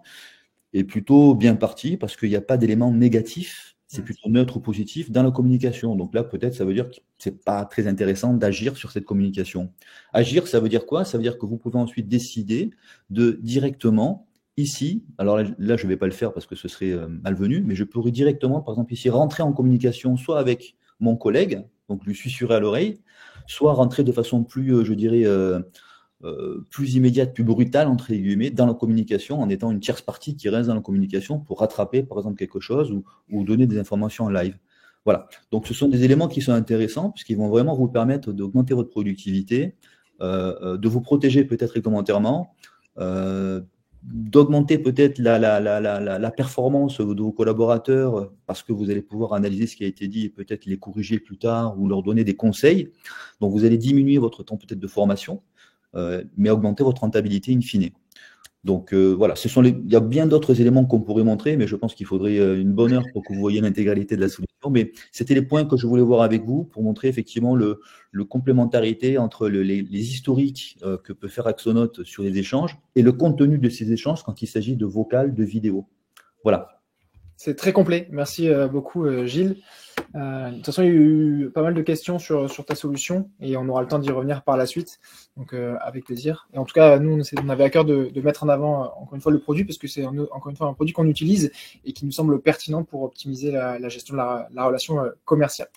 S3: est plutôt bien partie parce qu'il n'y a pas d'éléments négatifs. C'est plutôt neutre ou positif dans la communication. Donc là, peut-être, ça veut dire que c'est pas très intéressant d'agir sur cette communication. Agir, ça veut dire quoi? Ça veut dire que vous pouvez ensuite décider de directement, ici, alors là je ne vais pas le faire parce que ce serait malvenu, mais je pourrais directement, par exemple, ici, rentrer en communication soit avec mon collègue, donc lui susurrer à l'oreille, soit rentrer de façon plus, je dirais, plus immédiate, plus brutale, entre guillemets, dans la communication, en étant une tierce partie qui reste dans la communication pour rattraper, par exemple, quelque chose ou donner des informations en live. Voilà. Donc, ce sont des éléments qui sont intéressants puisqu'ils vont vraiment vous permettre d'augmenter votre productivité, de vous protéger peut-être réglementairement, d'augmenter peut-être la performance de vos collaborateurs parce que vous allez pouvoir analyser ce qui a été dit et peut-être les corriger plus tard ou leur donner des conseils. Donc, vous allez diminuer votre temps peut-être de formation, mais augmenter votre rentabilité in fine. Donc voilà, il y a bien d'autres éléments qu'on pourrait montrer, mais je pense qu'il faudrait une bonne heure pour que vous voyiez l'intégralité de la solution. Mais c'était les points que je voulais voir avec vous pour montrer effectivement le complémentarité entre les historiques que peut faire Axonote sur les échanges et le contenu de ces échanges quand il s'agit de vocal, de vidéo. Voilà.
S1: C'est très complet. Merci beaucoup, Gilles. De toute façon, il y a eu pas mal de questions sur ta solution et on aura le temps d'y revenir par la suite. Donc, avec plaisir. Et en tout cas, nous, on avait à cœur de mettre en avant, encore une fois, le produit parce que c'est encore une fois un produit qu'on utilise et qui nous semble pertinent pour optimiser la gestion de la relation commerciale.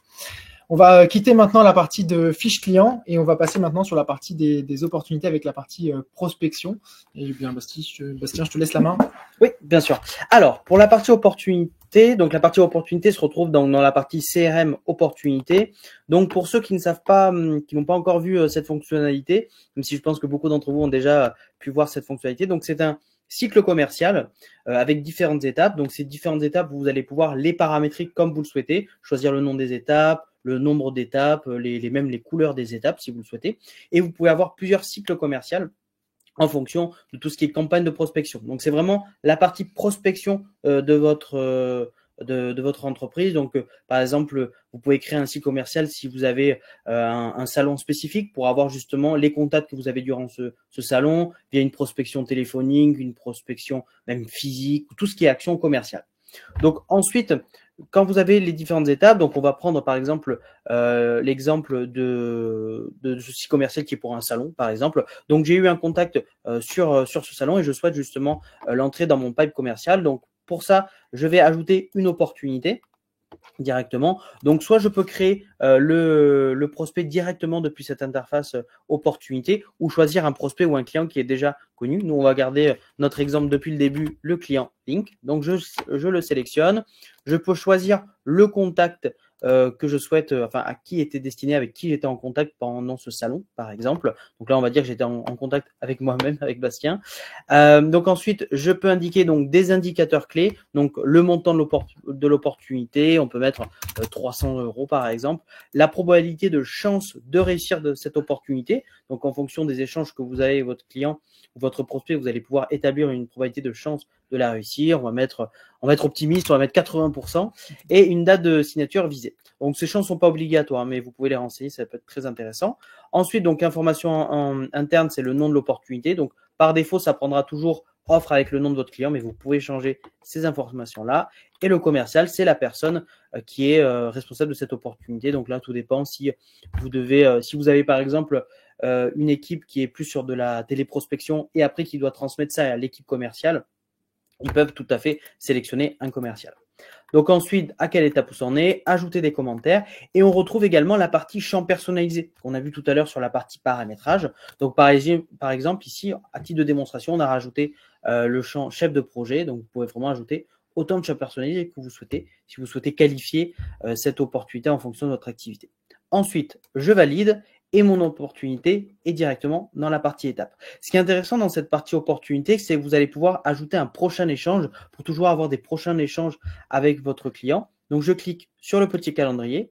S1: On va quitter maintenant la partie de fiche client et on va passer maintenant sur la partie des opportunités avec la partie prospection. Et bien, Bastien, je te laisse la main.
S2: Oui, bien sûr. Alors, pour la partie opportunité, donc la partie opportunité se retrouve dans la partie CRM opportunité. Donc, pour ceux qui ne savent pas, qui n'ont pas encore vu cette fonctionnalité, même si je pense que beaucoup d'entre vous ont déjà pu voir cette fonctionnalité, donc c'est un cycle commercial avec différentes étapes. Donc, ces différentes étapes, vous allez pouvoir les paramétrer comme vous le souhaitez, choisir le nom des étapes, le nombre d'étapes, même les couleurs des étapes si vous le souhaitez. Et vous pouvez avoir plusieurs cycles commerciaux en fonction de tout ce qui est campagne de prospection. Donc, c'est vraiment la partie prospection de votre entreprise. Donc, par exemple, vous pouvez créer un site commercial si vous avez un salon spécifique pour avoir justement les contacts que vous avez durant ce salon via une prospection téléphonique, une prospection même physique, tout ce qui est action commerciale. Donc, ensuite, quand vous avez les différentes étapes, donc on va prendre par exemple l'exemple de ce site commercial qui est pour un salon, par exemple. Donc, j'ai eu un contact sur ce salon et je souhaite justement l'entrer dans mon pipe commercial. Donc, pour ça, je vais ajouter une opportunité directement. Donc, soit je peux créer le prospect directement depuis cette interface opportunité ou choisir un prospect ou un client qui est déjà connu. Nous, on va garder notre exemple depuis le début, le client Link. Donc, je le sélectionne. Je peux choisir le contact que je souhaite, enfin à qui était destiné, avec qui j'étais en contact pendant ce salon, par exemple. Donc là, on va dire que j'étais en contact avec moi-même, avec Bastien. Donc ensuite, je peux indiquer donc des indicateurs clés, donc le montant de l'opportunité, on peut mettre 300 € par exemple, la probabilité de chance de réussir de cette opportunité. Donc en fonction des échanges que vous avez avec votre client ou votre prospect, vous allez pouvoir établir une probabilité de chance de la réussir. On va être optimiste, on va mettre 80% et une date de signature visée. Donc ces chances sont pas obligatoires, mais vous pouvez les renseigner, ça peut être très intéressant. Ensuite, donc information en interne, c'est le nom de l'opportunité. Donc par défaut, ça prendra toujours offre avec le nom de votre client, mais vous pouvez changer ces informations-là. Et le commercial, c'est la personne qui est responsable de cette opportunité. Donc là, tout dépend si vous avez par exemple une équipe qui est plus sur de la téléprospection et après qui doit transmettre ça à l'équipe commerciale, ils peuvent tout à fait sélectionner un commercial. Donc ensuite, à quelle étape on en est? Ajouter des commentaires. Et on retrouve également la partie champ personnalisé qu'on a vu tout à l'heure sur la partie paramétrage. Donc par exemple, ici, à titre de démonstration, on a rajouté le champ chef de projet. Donc vous pouvez vraiment ajouter autant de champs personnalisés que vous souhaitez, si vous souhaitez qualifier cette opportunité en fonction de votre activité. Ensuite, je valide et mon opportunité est directement dans la partie étape. Ce qui est intéressant dans cette partie opportunité, c'est que vous allez pouvoir ajouter un prochain échange pour toujours avoir des prochains échanges avec votre client. Donc, je clique sur le petit calendrier.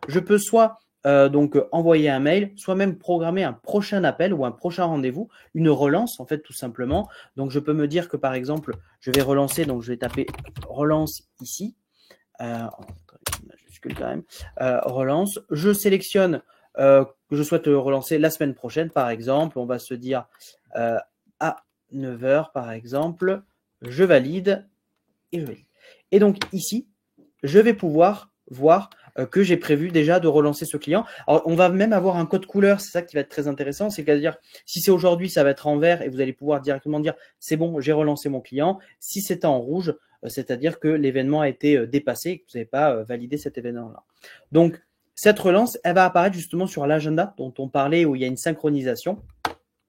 S2: Je peux soit donc envoyer un mail, soit même programmer un prochain appel ou un prochain rendez-vous, une relance en fait tout simplement. Donc, je peux me dire que par exemple, je vais relancer, donc je vais taper relance ici. Majuscule quand même. Relance. Je sélectionne que je souhaite relancer la semaine prochaine, par exemple. On va se dire à 9h, par exemple. Je valide et je valide. Et donc ici, je vais pouvoir voir que j'ai prévu déjà de relancer ce client. Alors, on va même avoir un code couleur. C'est ça qui va être très intéressant. C'est-à-dire, si c'est aujourd'hui, ça va être en vert et vous allez pouvoir directement dire c'est bon, j'ai relancé mon client. Si c'est en rouge, c'est-à-dire que l'événement a été dépassé et que vous n'avez pas validé cet événement-là. Donc, cette relance, elle va apparaître justement sur l'agenda dont on parlait, où il y a une synchronisation,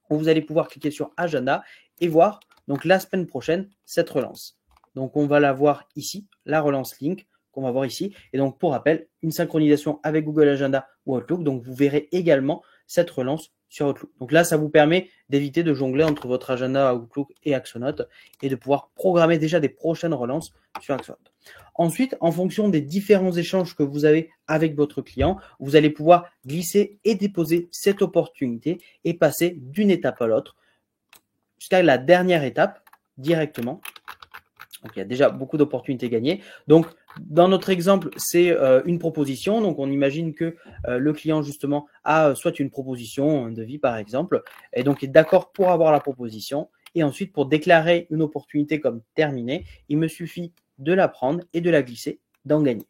S2: où vous allez pouvoir cliquer sur agenda et voir donc la semaine prochaine cette relance. Donc, on va la voir ici, la relance link qu'on va voir ici. Et donc, pour rappel, une synchronisation avec Google Agenda ou Outlook. Donc, vous verrez également cette relance sur Outlook. Donc là, ça vous permet d'éviter de jongler entre votre agenda Outlook et Axonote et de pouvoir programmer déjà des prochaines relances sur Axonote. Ensuite, en fonction des différents échanges que vous avez avec votre client, vous allez pouvoir glisser et déposer cette opportunité et passer d'une étape à l'autre jusqu'à la dernière étape directement. Donc, il y a déjà beaucoup d'opportunités gagnées. Donc, dans notre exemple, c'est une proposition. Donc, on imagine que le client, justement, a soit une proposition, un devis, par exemple, et donc est d'accord pour avoir la proposition. Et ensuite, pour déclarer une opportunité comme terminée, il me suffit de la prendre et de la glisser dans Gagner.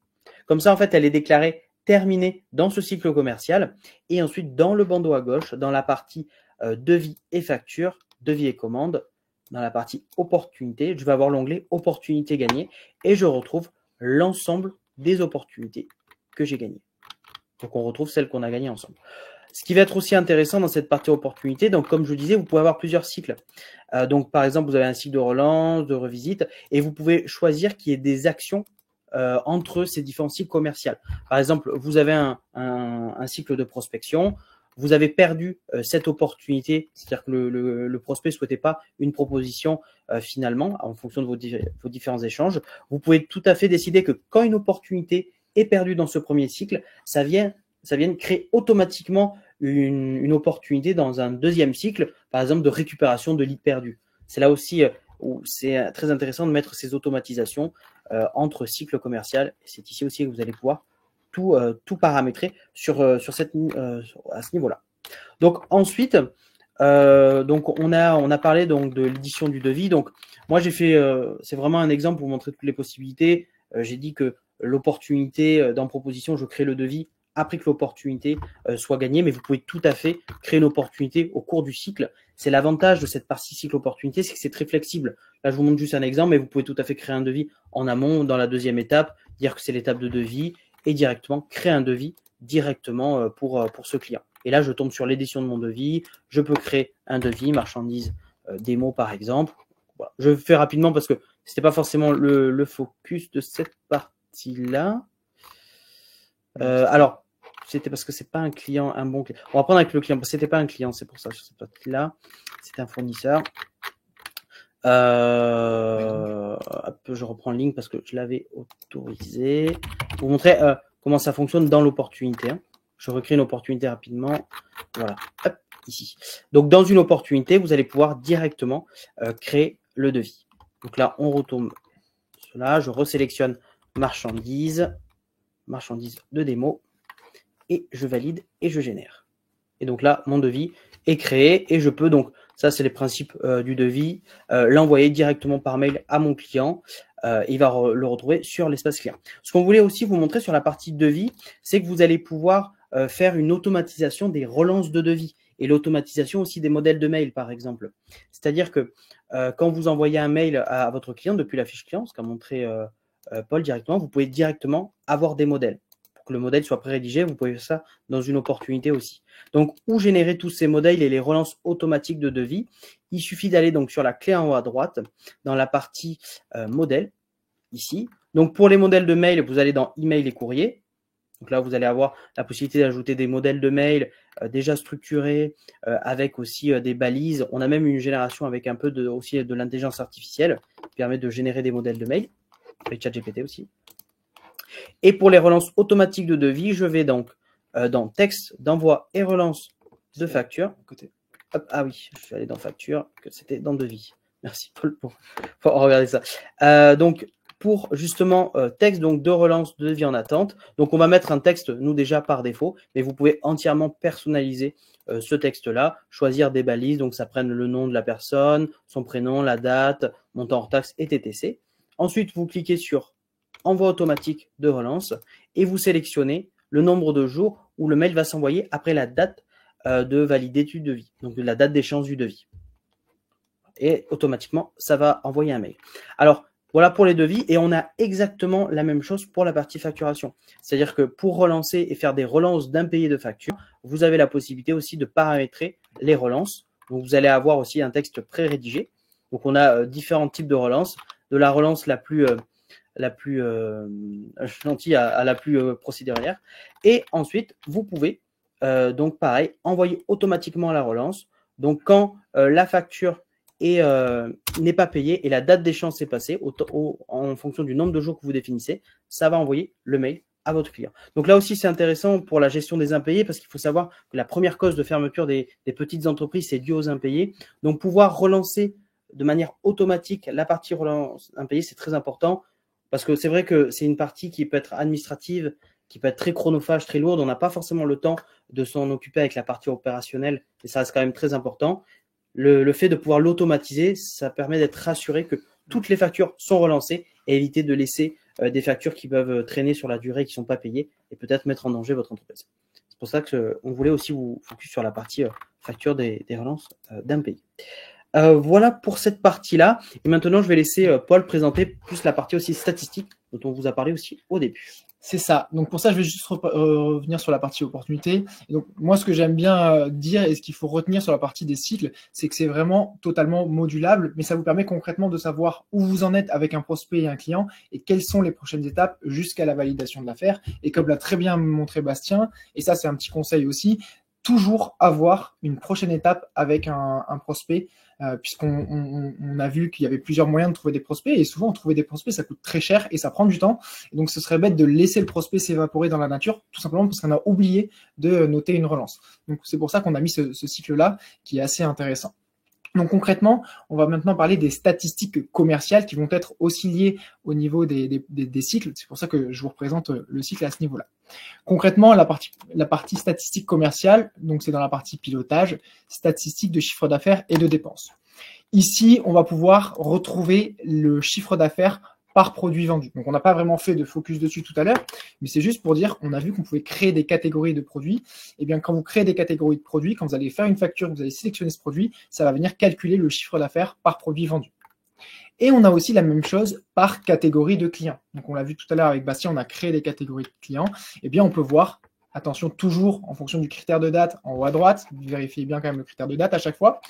S2: Comme ça, en fait, elle est déclarée terminée dans ce cycle commercial. Et ensuite, dans le bandeau à gauche, dans la partie devis et facture, devis et commande, dans la partie opportunités, je vais avoir l'onglet opportunités gagnées et je retrouve l'ensemble des opportunités que j'ai gagnées. Donc, on retrouve celles qu'on a gagnées ensemble. Ce qui va être aussi intéressant dans cette partie opportunité, donc comme je vous disais, vous pouvez avoir plusieurs cycles. Donc, par exemple, vous avez un cycle de relance, de revisite, et vous pouvez choisir qu'il y ait des actions entre ces différents cycles commerciaux. Par exemple, vous avez un cycle de prospection, vous avez perdu cette opportunité, c'est-à-dire que le prospect ne souhaitait pas une proposition finalement, en fonction de vos différents échanges. Vous pouvez tout à fait décider que quand une opportunité est perdue dans ce premier cycle, ça vient créer automatiquement une opportunité dans un deuxième cycle, par exemple de récupération de leads perdus. C'est là aussi où c'est très intéressant de mettre ces automatisations entre cycles commerciaux. C'est ici aussi que vous allez pouvoir tout paramétrer à ce niveau-là. Donc ensuite, donc on a parlé donc de l'édition du devis. Donc moi j'ai fait, c'est vraiment un exemple pour vous montrer toutes les possibilités. J'ai dit que l'opportunité dans proposition, je crée le devis après que l'opportunité soit gagnée, mais vous pouvez tout à fait créer une opportunité au cours du cycle. C'est l'avantage de cette partie cycle opportunité, c'est que c'est très flexible. Là, je vous montre juste un exemple, mais vous pouvez tout à fait créer un devis en amont, dans la deuxième étape, dire que c'est l'étape de devis et directement créer un devis directement pour ce client. Et là, je tombe sur l'édition de mon devis. Je peux créer un devis, marchandise démo par exemple. Voilà. Je fais rapidement parce que ce n'était pas forcément le focus de cette partie-là. Alors, c'était parce que c'est pas un client, un bon client. On va prendre avec le client, parce que c'était pas un client, c'est pour ça. Je sais pas là, c'était un fournisseur. Je reprends le link parce que je l'avais autorisé. Pour vous montrer comment ça fonctionne dans l'opportunité. Hein. Je recrée une opportunité rapidement. Voilà, hop, ici. Donc, dans une opportunité, vous allez pouvoir directement créer le devis. Donc là, on retourne cela. Je resélectionne marchandises de démo et je valide et je génère. Et donc là, mon devis est créé et je peux donc, ça c'est les principes du devis, l'envoyer directement par mail à mon client. Il va le retrouver sur l'espace client. Ce qu'on voulait aussi vous montrer sur la partie devis, c'est que vous allez pouvoir faire une automatisation des relances de devis et l'automatisation aussi des modèles de mail, par exemple. C'est-à-dire que quand vous envoyez un mail à votre client depuis la fiche client, ce qu'a montré Paul directement, vous pouvez directement avoir des modèles. Pour que le modèle soit pré-rédigé, vous pouvez faire ça dans une opportunité aussi. Donc, où générer tous ces modèles et les relances automatiques de devis? Il suffit d'aller donc sur la clé en haut à droite, dans la partie modèle, ici. Donc, pour les modèles de mail, vous allez dans email et courrier. Donc là, vous allez avoir la possibilité d'ajouter des modèles de mail déjà structurés, avec aussi des balises. On a même une génération avec un peu aussi de l'intelligence artificielle qui permet de générer des modèles de mail, avec ChatGPT aussi. Et pour les relances automatiques de devis, je vais donc dans texte d'envoi et relance de facture. Hop, ah oui, je suis allé dans facture, que c'était dans devis. Merci Paul pour regarder ça. Donc, pour justement texte donc de relance de devis en attente. Donc, on va mettre un texte, nous déjà par défaut, mais vous pouvez entièrement personnaliser ce texte-là, choisir des balises, donc ça prenne le nom de la personne, son prénom, la date, montant hors taxe et TTC. Ensuite, vous cliquez sur envoi automatique de relance et vous sélectionnez le nombre de jours où le mail va s'envoyer après la date de validité du devis, donc la date d'échéance du devis. Et automatiquement, ça va envoyer un mail. Alors, voilà pour les devis et on a exactement la même chose pour la partie facturation. C'est-à-dire que pour relancer et faire des relances d'impayés de facture, vous avez la possibilité aussi de paramétrer les relances. Donc, vous allez avoir aussi un texte pré-rédigé. Donc, on a différents types de relances, de la relance la plus gentille à la plus procédurière. Et ensuite, vous pouvez donc pareil, envoyer automatiquement la relance. Donc, quand la facture n'est pas payée et la date d'échéance est passée, en fonction du nombre de jours que vous définissez, ça va envoyer le mail à votre client. Donc là aussi, c'est intéressant pour la gestion des impayés parce qu'il faut savoir que la première cause de fermeture des petites entreprises, c'est dû aux impayés. Donc, pouvoir relancer de manière automatique la partie relance impayée, c'est très important parce que c'est vrai que c'est une partie qui peut être administrative, qui peut être très chronophage, très lourde. On n'a pas forcément le temps de s'en occuper avec la partie opérationnelle et ça reste quand même très important. Le fait de pouvoir l'automatiser, ça permet d'être rassuré que toutes les factures sont relancées et éviter de laisser des factures qui peuvent traîner sur la durée et qui ne sont pas payées et peut-être mettre en danger votre entreprise. C'est pour ça qu'on voulait aussi vous focus sur la partie facture des relances d'impayés. Voilà pour cette partie-là. Et maintenant, je vais laisser Paul présenter plus la partie aussi statistique dont on vous a parlé aussi au début.
S1: C'est ça. Donc pour ça, je vais juste revenir sur la partie opportunité. Et donc moi, ce que j'aime bien dire et ce qu'il faut retenir sur la partie des cycles, c'est que c'est vraiment totalement modulable, mais ça vous permet concrètement de savoir où vous en êtes avec un prospect et un client et quelles sont les prochaines étapes jusqu'à la validation de l'affaire. Et comme l'a très bien montré Bastien, et ça c'est un petit conseil aussi, toujours avoir une prochaine étape avec un prospect, puisqu'on a vu qu'il y avait plusieurs moyens de trouver des prospects, et souvent trouver des prospects, ça coûte très cher et ça prend du temps. Et donc ce serait bête de laisser le prospect s'évaporer dans la nature, tout simplement parce qu'on a oublié de noter une relance. Donc c'est pour ça qu'on a mis ce cycle-là qui est assez intéressant. Donc concrètement, on va maintenant parler des statistiques commerciales qui vont être aussi liées au niveau des cycles. C'est pour ça que je vous représente le cycle à ce niveau-là. Concrètement, la partie statistique commerciale, donc c'est dans la partie pilotage, statistiques de chiffre d'affaires et de dépenses. Ici, on va pouvoir retrouver le chiffre d'affaires par produit vendu. Donc, on n'a pas vraiment fait de focus dessus tout à l'heure, mais c'est juste pour dire, on a vu qu'on pouvait créer des catégories de produits. Et bien, quand vous créez des catégories de produits, quand vous allez faire une facture, vous allez sélectionner ce produit, ça va venir calculer le chiffre d'affaires par produit vendu. Et on a aussi la même chose par catégorie de clients. Donc, on l'a vu tout à l'heure avec Bastien, on a créé des catégories de clients. Et bien, on peut voir, attention, toujours en fonction du critère de date en haut à droite, vérifiez bien quand même le critère de date à chaque fois,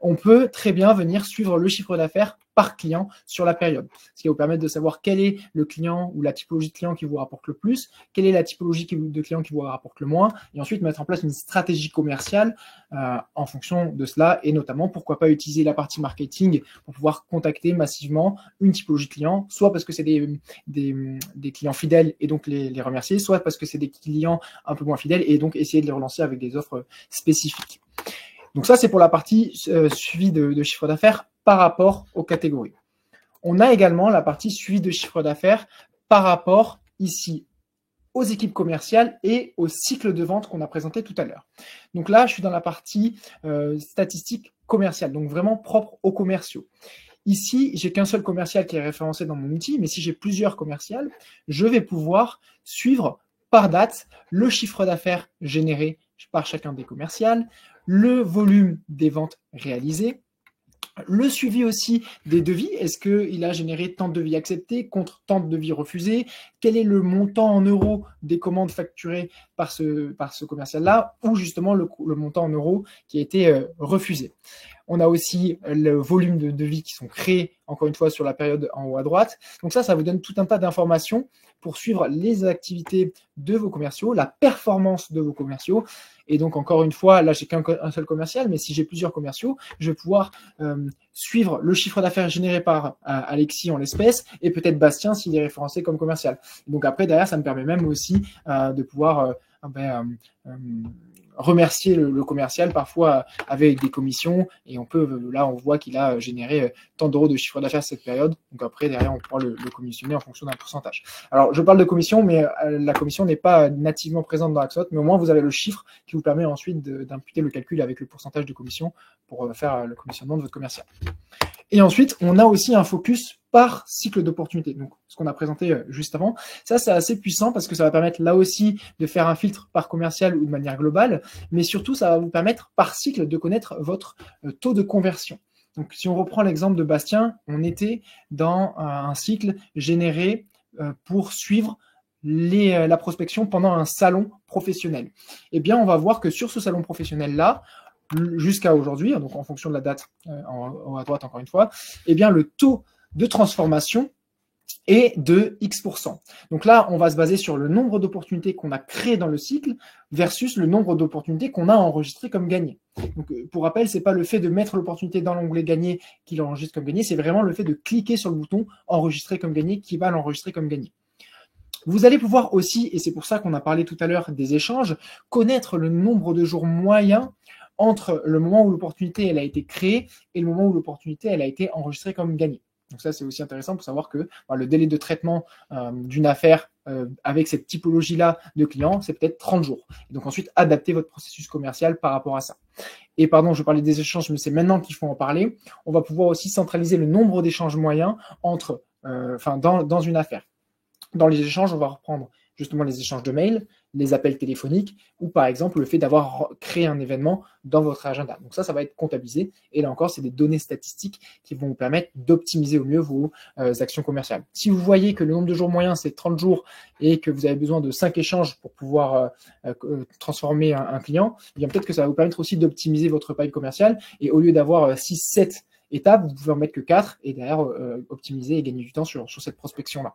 S1: on peut très bien venir suivre le chiffre d'affaires par client sur la période. Ce qui va vous permettre de savoir quel est le client ou la typologie de client qui vous rapporte le plus, quelle est la typologie de client qui vous rapporte le moins, et ensuite mettre en place une stratégie commerciale en fonction de cela, et notamment pourquoi pas utiliser la partie marketing pour pouvoir contacter massivement une typologie de clients, soit parce que c'est des clients fidèles et donc les remercier, soit parce que c'est des clients un peu moins fidèles et donc essayer de les relancer avec des offres spécifiques. Donc ça, c'est pour la partie suivi de chiffre d'affaires par rapport aux catégories. On a également la partie suivi de chiffre d'affaires par rapport ici aux équipes commerciales et au cycle de vente qu'on a présenté tout à l'heure. Donc là, je suis dans la partie statistique commerciale, donc vraiment propre aux commerciaux. Ici, j'ai qu'un seul commercial qui est référencé dans mon outil, mais si j'ai plusieurs commerciales, je vais pouvoir suivre par date le chiffre d'affaires généré par chacun des commerciales, le volume des ventes réalisées, le suivi aussi des devis. Est-ce qu'il a généré tant de devis acceptés contre tant de devis refusés? Quel est le montant en euros des commandes facturées par ce commercial-là, ou justement le montant en euros qui a été refusé? On a aussi le volume de devis qui sont créés, encore une fois, sur la période en haut à droite. Donc ça vous donne tout un tas d'informations pour suivre les activités de vos commerciaux, la performance de vos commerciaux. Et donc, encore une fois, là, j'ai qu'un seul commercial, mais si j'ai plusieurs commerciaux, je vais pouvoir suivre le chiffre d'affaires généré par Alexis en l'espèce et peut-être Bastien s'il est référencé comme commercial. Donc après, derrière, ça me permet même aussi de pouvoir remercier le commercial parfois avec des commissions, et on voit qu'il a généré tant d'euros de chiffre d'affaires cette période. Donc après, derrière, on pourra le commissionner en fonction d'un pourcentage. Alors, je parle de commission, mais la commission n'est pas nativement présente dans Axonot, mais au moins vous avez le chiffre qui vous permet ensuite d'imputer le calcul avec le pourcentage de commission pour faire le commissionnement de votre commercial. Et ensuite, on a aussi un focus par cycle d'opportunité. Donc, ce qu'on a présenté juste avant, ça, c'est assez puissant parce que ça va permettre là aussi de faire un filtre par commercial ou de manière globale, mais surtout, ça va vous permettre par cycle de connaître votre taux de conversion. Donc, si on reprend l'exemple de Bastien, on était dans un cycle généré pour suivre la prospection pendant un salon professionnel. Eh bien, on va voir que sur ce salon professionnel-là, jusqu'à aujourd'hui, donc en fonction de la date à droite encore une fois, eh bien le taux de transformation est de X%. Donc là, on va se baser sur le nombre d'opportunités qu'on a créées dans le cycle versus le nombre d'opportunités qu'on a enregistrées comme gagnées. Donc pour rappel, c'est pas le fait de mettre l'opportunité dans l'onglet gagné qui l'enregistre comme gagné, c'est vraiment le fait de cliquer sur le bouton enregistrer comme gagné qui va l'enregistrer comme gagné. Vous allez pouvoir aussi, et c'est pour ça qu'on a parlé tout à l'heure des échanges, connaître le nombre de jours moyens entre le moment où l'opportunité elle a été créée et le moment où l'opportunité elle a été enregistrée comme gagnée. Donc ça, c'est aussi intéressant pour savoir que le délai de traitement d'une affaire avec cette typologie-là de clients, c'est peut-être 30 jours. Et donc ensuite, adapter votre processus commercial par rapport à ça. Et pardon, je parlais des échanges, mais c'est maintenant qu'il faut en parler. On va pouvoir aussi centraliser le nombre d'échanges moyens dans une affaire. Dans les échanges, on va reprendre justement les échanges de mails, les appels téléphoniques ou par exemple le fait d'avoir créé un événement dans votre agenda. Donc ça va être comptabilisé et là encore, c'est des données statistiques qui vont vous permettre d'optimiser au mieux vos actions commerciales. Si vous voyez que le nombre de jours moyen, c'est 30 jours et que vous avez besoin de 5 échanges pour pouvoir transformer un client, eh bien peut-être que ça va vous permettre aussi d'optimiser votre pipe commercial et au lieu d'avoir 6-7 étapes, vous pouvez en mettre que 4 et derrière optimiser et gagner du temps sur cette prospection-là.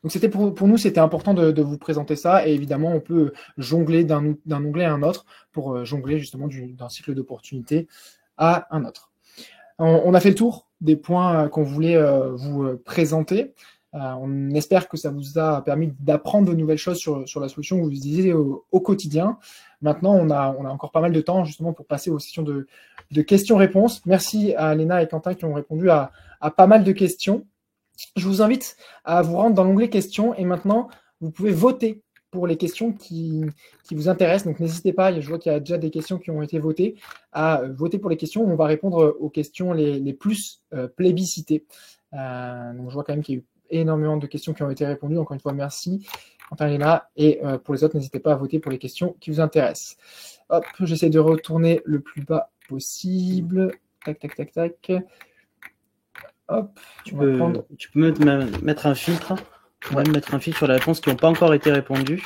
S1: Donc c'était pour nous, c'était important de vous présenter ça et évidemment on peut jongler d'un onglet à un autre pour jongler justement d'un cycle d'opportunités à un autre. On a fait le tour des points qu'on voulait vous présenter. On espère que ça vous a permis d'apprendre de nouvelles choses sur la solution que vous utilisez au quotidien. Maintenant, on a encore pas mal de temps justement pour passer aux sessions de questions-réponses. Merci à Léna et Quentin qui ont répondu à pas mal de questions. Je vous invite à vous rendre dans l'onglet questions et maintenant, vous pouvez voter pour les questions qui vous intéressent. Donc, n'hésitez pas, je vois qu'il y a déjà des questions qui ont été votées, à voter pour les questions. On va répondre aux questions les plus plébiscitées. Donc, je vois quand même qu'il y a eu énormément de questions qui ont été répondues. Encore une fois, merci, Quentin et Léna. Et pour les autres, n'hésitez pas à voter pour les questions qui vous intéressent. Hop, j'essaie de retourner le plus bas possible. Tac, tac, tac, tac. Hop,
S2: tu peux mettre un filtre. Ouais. Mettre un filtre sur les réponses qui n'ont pas encore été répondues.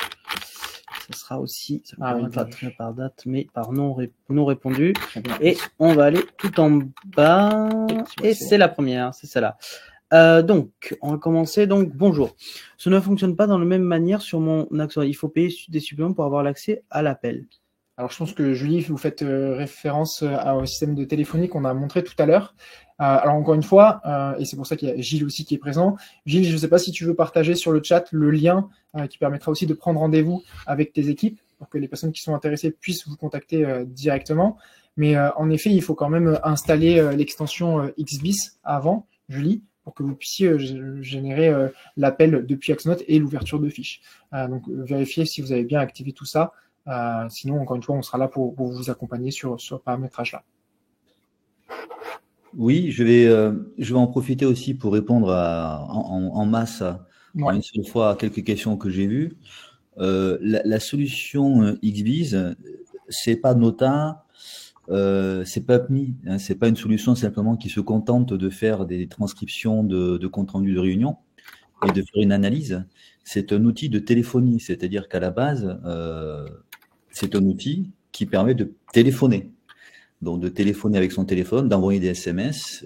S2: Ce sera aussi, ça ne
S1: Ah oui,
S2: permet pas
S1: bien
S2: de
S1: vu.
S2: par date, mais par non répondu.
S1: Très bien.
S2: Et on va aller tout en bas.
S1: Ouais,
S2: Et
S1: c'est
S2: c'est
S1: bon.
S2: la première, c'est celle-là. Donc, on va commencer. Donc, bonjour. Ce ne fonctionne pas dans la même manière sur mon Axonote. Il faut payer des suppléments pour avoir l'accès à l'appel.
S1: Alors, je pense que Julie, vous faites référence au système de téléphonie qu'on a montré tout à l'heure. Alors, encore une fois, et c'est pour ça qu'il y a Gilles aussi qui est présent. Gilles, je ne sais pas si tu veux partager sur le chat le lien qui permettra aussi de prendre rendez-vous avec tes équipes pour que les personnes qui sont intéressées puissent vous contacter directement. Mais en effet, il faut quand même installer l'extension XBIS avant, Julie, pour que vous puissiez générer l'appel depuis Axonote et l'ouverture de fiches. Donc, vérifiez si vous avez bien activé tout ça. Sinon, encore une fois, on sera là pour vous accompagner sur ce paramétrage-là.
S3: Oui, je vais en profiter aussi pour répondre en masse en
S1: Ouais.
S3: une seule fois à quelques questions que j'ai vues. La solution XBiz, c'est pas Nota, c'est pas PMI, hein, c'est pas une solution simplement qui se contente de faire des transcriptions de compte rendu de réunion et de faire une analyse. C'est un outil de téléphonie, c'est-à-dire qu'à la base, c'est un outil qui permet de téléphoner. Donc de téléphoner avec son téléphone, d'envoyer des SMS,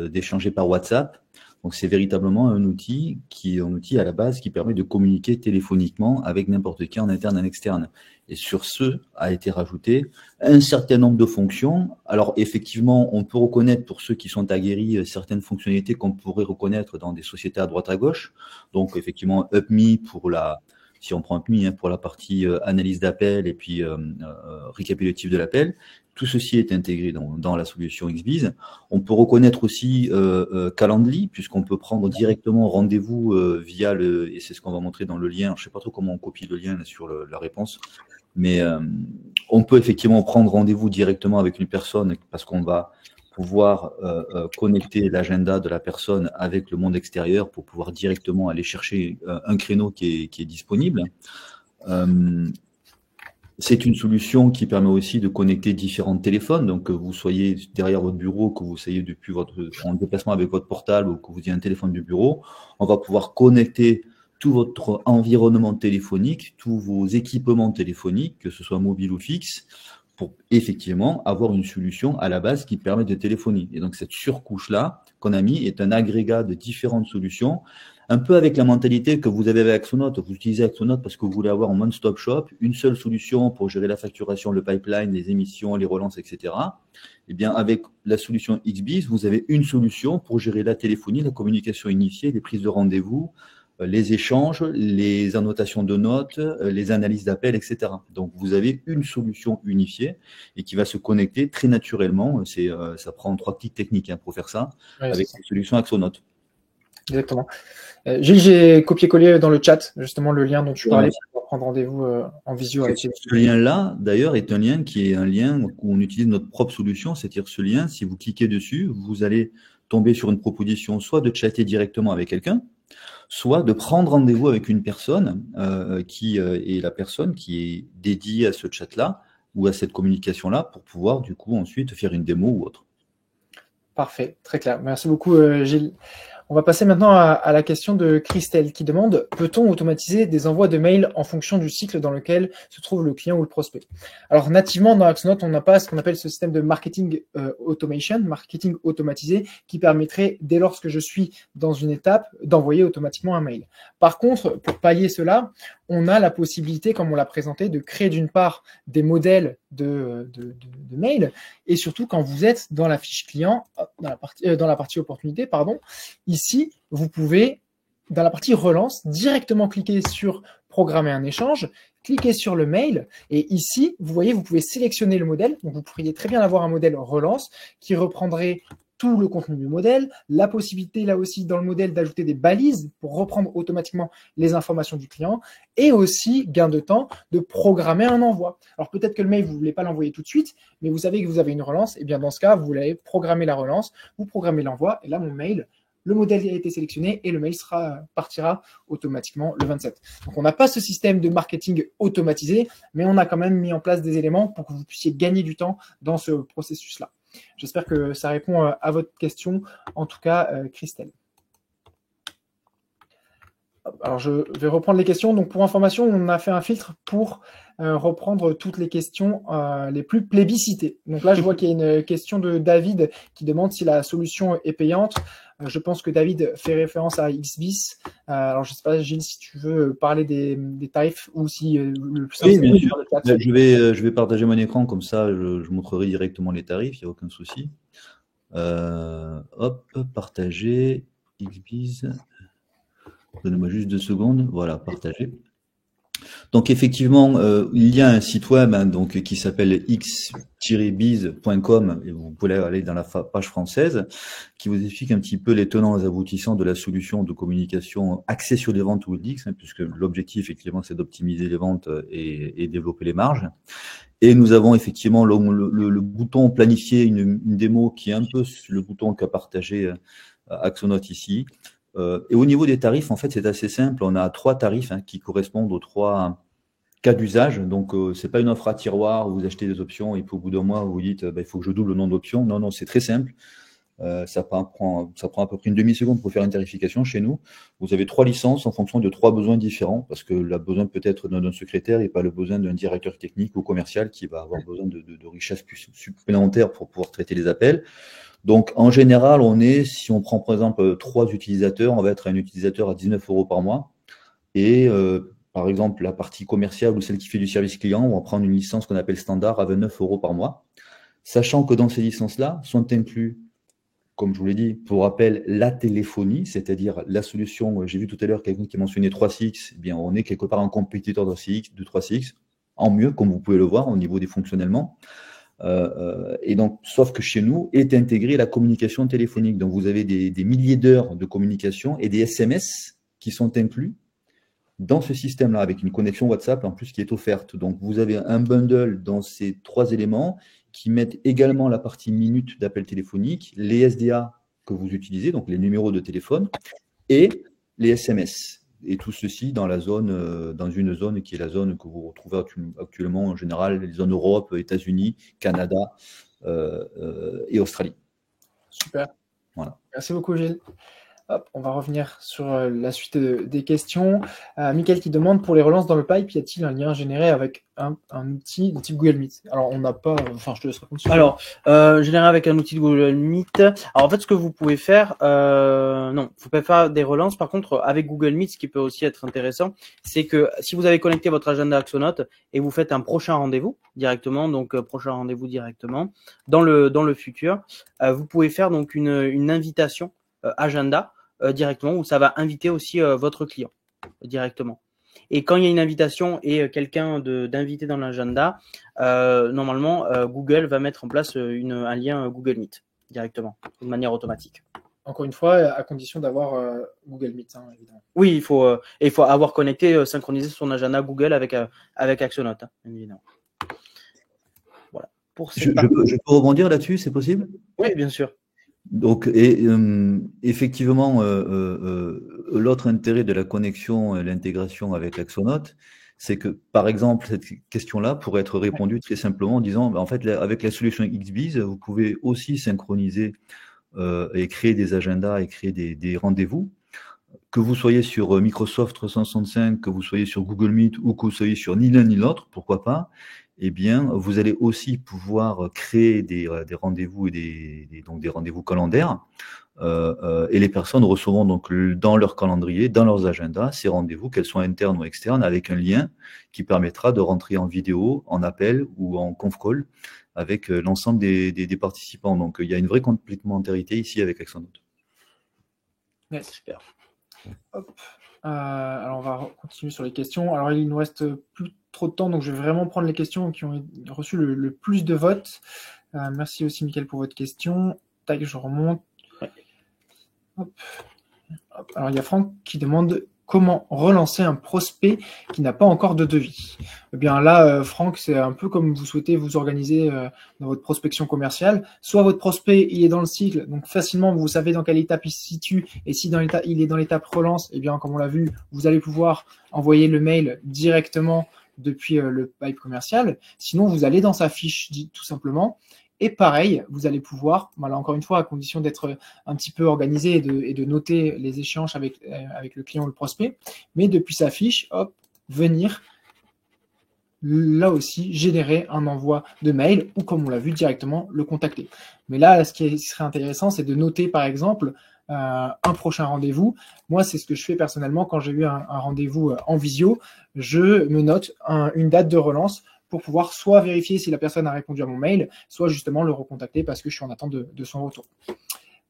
S3: d'échanger par WhatsApp. Donc c'est véritablement un outil qui est un outil à la base qui permet de communiquer téléphoniquement avec n'importe qui en interne et en externe. Et sur ce a été rajouté un certain nombre de fonctions. Alors effectivement, on peut reconnaître pour ceux qui sont aguerris certaines fonctionnalités qu'on pourrait reconnaître dans des sociétés à droite à gauche. Donc effectivement, UpMe pour si on prend UpMe pour la partie analyse d'appel et puis récapitulatif de l'appel. Tout ceci est intégré dans la solution XBiz. On peut reconnaître aussi Calendly, puisqu'on peut prendre directement rendez-vous via et c'est ce qu'on va montrer dans le lien. Je ne sais pas trop comment on copie le lien là, sur la réponse, mais on peut effectivement prendre rendez-vous directement avec une personne parce qu'on va pouvoir connecter l'agenda de la personne avec le monde extérieur pour pouvoir directement aller chercher un créneau qui est disponible. C'est une solution qui permet aussi de connecter différents téléphones. Donc, que vous soyez derrière votre bureau, que vous soyez depuis en déplacement avec votre portable ou que vous ayez un téléphone du bureau, on va pouvoir connecter tout votre environnement téléphonique, tous vos équipements téléphoniques, que ce soit mobile ou fixe, pour effectivement avoir une solution à la base qui permet de téléphoner. Et donc, cette surcouche-là qu'on a mis est un agrégat de différentes solutions. Un peu avec la mentalité que vous avez avec Axonote, vous utilisez Axonote parce que vous voulez avoir un one-stop shop, une seule solution pour gérer la facturation, le pipeline, les émissions, les relances, etc. Eh bien, avec la solution XBiz, vous avez une solution pour gérer la téléphonie, la communication unifiée, les prises de rendez-vous, les échanges, les annotations de notes, les analyses d'appels, etc. Donc, vous avez une solution unifiée et qui va se connecter très naturellement. Ça prend 3 petites techniques pour faire ça,
S1: Ouais,
S3: avec une solution Axonote.
S1: exactement. Gilles, j'ai copié-collé dans le chat justement le lien dont tu parlais
S3: Merci.
S1: pour prendre rendez-vous en visio avec les
S3: Ce lien-là, d'ailleurs, est un lien qui est un lien où on utilise notre propre solution. C'est-à-dire ce lien, si vous cliquez dessus, vous allez tomber sur une proposition soit de chatter directement avec quelqu'un, soit de prendre rendez-vous avec une personne qui est la personne qui est dédiée à ce chat-là ou à cette communication-là pour pouvoir du coup ensuite faire une démo ou autre.
S1: Parfait, très clair. Merci beaucoup Gilles. On va passer maintenant à la question de Christelle qui demande « Peut-on automatiser des envois de mails en fonction du cycle dans lequel se trouve le client ou le prospect ?» Alors nativement dans Axonote, on n'a pas ce qu'on appelle ce système de marketing automation, marketing automatisé, qui permettrait dès lors que je suis dans une étape d'envoyer automatiquement un mail. Par contre, pour pallier cela, on a la possibilité, comme on l'a présenté, de créer d'une part des modèles de mail et surtout quand vous êtes dans la fiche client, dans la partie opportunité, pardon, ici, vous pouvez, dans la partie relance, directement cliquer sur programmer un échange, cliquer sur le mail et ici, vous voyez, vous pouvez sélectionner le modèle. Donc, vous pourriez très bien avoir un modèle relance qui reprendrait tout le contenu du modèle, la possibilité là aussi dans le modèle d'ajouter des balises pour reprendre automatiquement les informations du client et aussi, gain de temps, de programmer un envoi. Alors peut-être que le mail, vous ne voulez pas l'envoyer tout de suite, mais vous savez que vous avez une relance, et bien dans ce cas, vous allez programmer la relance, vous programmez l'envoi et là, mon mail, le modèle a été sélectionné et le mail partira automatiquement le 27. Donc on n'a pas ce système de marketing automatisé, mais on a quand même mis en place des éléments pour que vous puissiez gagner du temps dans ce processus-là. J'espère que ça répond à votre question, en tout cas, Christelle. Alors, je vais reprendre les questions. Donc, pour information, on a fait un filtre pour reprendre toutes les questions les plus plébiscitées. Donc là, je vois qu'il y a une question de David qui demande si la solution est payante. Je pense que David fait référence à XBIS. Alors, je ne sais pas, Gilles, si tu veux parler des tarifs ou si le plus simple,
S3: Oui, bien
S1: c'est
S3: sûr.
S1: de faire le chat.
S3: Je vais partager mon écran, comme ça je montrerai directement les tarifs, il n'y a aucun souci. Hop, partager, XBiz. Donnez-moi juste 2 secondes. Voilà, partager. Donc effectivement, il y a un site web donc, qui s'appelle x-biz.com et vous pouvez aller dans la page française qui vous explique un petit peu les tenants et aboutissants de la solution de communication axée sur les ventes Wildix, puisque l'objectif effectivement c'est d'optimiser les ventes et développer les marges. Et nous avons effectivement le bouton planifier une démo qui est un peu le bouton qu'a partagé Axonote ici. Et au niveau des tarifs, en fait, c'est assez simple. On a 3 tarifs qui correspondent aux 3 cas d'usage. Donc, c'est pas une offre à tiroir où vous achetez des options et puis au bout d'un mois, vous vous dites il faut que je double le nombre d'options. Non, non, c'est très simple. Ça prend à peu près une demi-seconde pour faire une tarification chez nous. Vous avez 3 licences en fonction de 3 besoins différents, parce que le besoin peut être d'un secrétaire et pas le besoin d'un directeur technique ou commercial qui va avoir besoin de richesses supplémentaires pour pouvoir traiter les appels. Donc, en général, si on prend par exemple 3 utilisateurs, on va être un utilisateur à 19 € par mois. Et par exemple, la partie commerciale ou celle qui fait du service client, on va prendre une licence qu'on appelle standard à 29 € par mois. Sachant que dans ces licences-là sont inclus, comme je vous l'ai dit, pour rappel, la téléphonie, c'est-à-dire la solution, j'ai vu tout à l'heure quelqu'un qui mentionnait 3CX, eh bien, on est quelque part un compétiteur de 3CX, en mieux, comme vous pouvez le voir, au niveau des fonctionnements. Et donc, sauf que chez nous est intégrée la communication téléphonique. Donc, vous avez des milliers d'heures de communication et des SMS qui sont inclus dans ce système-là, avec une connexion WhatsApp en plus qui est offerte. Donc, vous avez un bundle dans ces 3 éléments qui mettent également la partie minute d'appel téléphonique, les SDA que vous utilisez, donc les numéros de téléphone, et les SMS. Et tout ceci dans une zone qui est la zone que vous retrouvez actuellement en général, les zones Europe, États-Unis, Canada et Australie.
S1: Super.
S3: Voilà.
S1: Merci beaucoup, Gilles. Hop, on va revenir sur la suite des questions. Mickaël qui demande, pour les relances dans le pipe, y a-t-il un lien généré avec un outil de type Google Meet? Alors, on n'a pas... Enfin, je te laisse répondre.
S2: Alors, généré avec un outil de Google Meet. Alors, en fait, ce que vous pouvez faire... non, vous pouvez faire des relances. Par contre, avec Google Meet, ce qui peut aussi être intéressant, c'est que si vous avez connecté votre agenda Axonote et vous faites un prochain rendez-vous directement, donc prochain rendez-vous directement, dans le futur, vous pouvez faire donc une invitation agenda directement où ça va inviter aussi votre client directement. Et quand il y a une invitation et quelqu'un d'invité dans l'agenda, normalement Google va mettre en place un lien Google Meet directement, de manière automatique.
S1: Encore une fois, à condition d'avoir Google Meet, évidemment.
S2: Oui, il faut avoir connecté, synchronisé son agenda Google avec Axonote, évidemment. Voilà.
S3: Je peux rebondir là-dessus, c'est possible?
S2: Oui, bien sûr.
S3: Donc, effectivement, l'autre intérêt de la connexion et l'intégration avec Axonote, c'est que, par exemple, cette question-là pourrait être répondue très simplement en disant, en fait, avec la solution XBiz, vous pouvez aussi synchroniser et créer des agendas et créer des rendez-vous. Que vous soyez sur Microsoft 365, que vous soyez sur Google Meet ou que vous soyez sur ni l'un ni l'autre, pourquoi pas, eh bien, vous allez aussi pouvoir créer des rendez-vous et donc des rendez-vous calendaires. Et les personnes recevront donc dans leur calendrier, dans leurs agendas, ces rendez-vous, qu'elles soient internes ou externes, avec un lien qui permettra de rentrer en vidéo, en appel ou en conf call avec l'ensemble des participants. Donc, il y a une vraie complémentarité ici avec Axonote.
S1: Ouais, super. Hop. Alors, on va continuer sur les questions. Alors, il nous reste plus trop de temps, donc je vais vraiment prendre les questions qui ont reçu le plus de votes. Merci aussi, Mickaël, pour votre question. Tac, je remonte. Hop. Hop. Alors, il y a Franck qui demande comment relancer un prospect qui n'a pas encore de devis. Eh bien là, Franck, c'est un peu comme vous souhaitez vous organiser dans votre prospection commerciale. Soit votre prospect, il est dans le cycle, donc facilement, vous savez dans quelle étape il se situe, et si il est dans l'étape relance, eh bien, comme on l'a vu, vous allez pouvoir envoyer le mail directement depuis le pipe commercial. Sinon, vous allez dans sa fiche, tout simplement, Et pareil, vous allez pouvoir, là encore une fois, à condition d'être un petit peu organisé et de noter les échanges avec le client ou le prospect, mais depuis sa fiche, hop, venir là aussi générer un envoi de mail ou, comme on l'a vu, directement le contacter. Mais là, ce qui serait intéressant, c'est de noter par exemple un prochain rendez-vous. Moi, c'est ce que je fais personnellement quand j'ai eu un rendez-vous en visio. Je me note une date de relance pour pouvoir soit vérifier si la personne a répondu à mon mail, soit justement le recontacter parce que je suis en attente de son retour.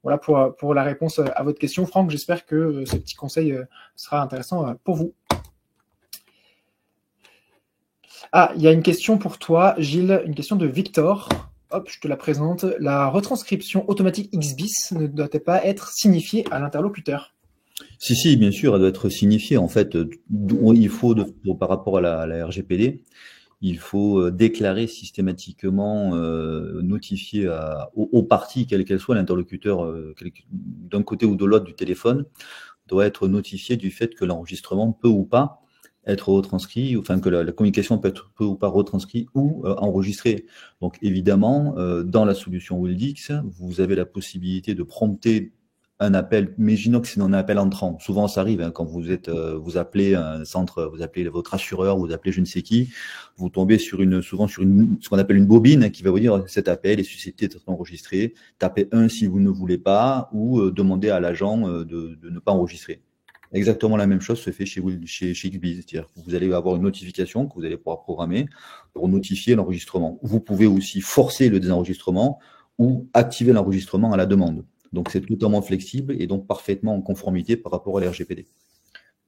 S1: Voilà pour la réponse à votre question, Franck. J'espère que ce petit conseil sera intéressant pour vous. Ah, il y a une question pour toi, Gilles, une question de Victor. Hop, je te la présente. La retranscription automatique XBIS ne doit-elle pas être signifiée à l'interlocuteur?
S3: Si, bien sûr, elle doit être signifiée. En fait, il faut, par rapport à la RGPD, il faut déclarer systématiquement, notifier aux parties, quelle qu'elle soit, l'interlocuteur d'un côté ou de l'autre du téléphone, doit être notifié du fait que l'enregistrement peut ou pas être retranscrit, enfin que la communication peut être peu ou pas retranscrite ou enregistrée. Donc évidemment, dans la solution Wildix, vous avez la possibilité de prompter un appel, imaginons que c'est un appel entrant. Souvent, ça arrive quand vous êtes, vous appelez un centre, vous appelez votre assureur, vous appelez je ne sais qui, vous tombez souvent sur ce qu'on appelle une bobine qui va vous dire cet appel est susceptible d'être enregistré. Tapez 1 si vous ne voulez pas ou demandez à l'agent de ne pas enregistrer. Exactement la même chose se fait chez XBIS, c'est-à-dire que vous allez avoir une notification que vous allez pouvoir programmer pour notifier l'enregistrement. Vous pouvez aussi forcer le désenregistrement ou activer l'enregistrement à la demande. Donc, c'est totalement flexible et donc parfaitement en conformité par rapport à l'RGPD.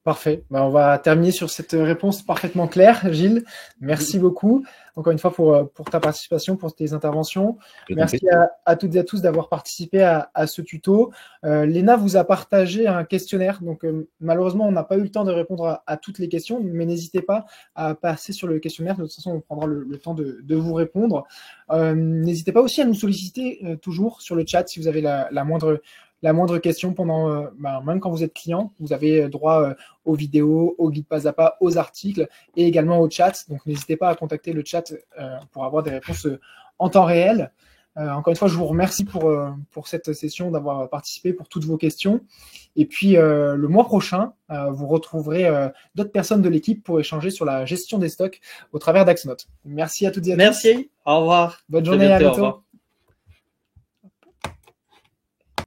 S1: Parfait. On va terminer sur cette réponse parfaitement claire, Gilles. Merci beaucoup, encore une fois, pour ta participation, pour tes interventions. Merci à toutes et à tous d'avoir participé à ce tuto. Léna vous a partagé un questionnaire. Donc, malheureusement, on n'a pas eu le temps de répondre à toutes les questions, mais n'hésitez pas à passer sur le questionnaire. De toute façon, on prendra le temps de vous répondre. N'hésitez pas aussi à nous solliciter toujours sur le chat si vous avez la moindre question pendant, même quand vous êtes client, vous avez droit aux vidéos, aux guides pas à pas, aux articles et également au chat. Donc, n'hésitez pas à contacter le chat pour avoir des réponses en temps réel. Encore une fois, je vous remercie pour cette session, d'avoir participé, pour toutes vos questions. Et puis, le mois prochain, vous retrouverez d'autres personnes de l'équipe pour échanger sur la gestion des stocks au travers d'Axonote. Merci à toutes et à tous.
S2: Merci, au revoir.
S1: Bonne journée, à bientôt.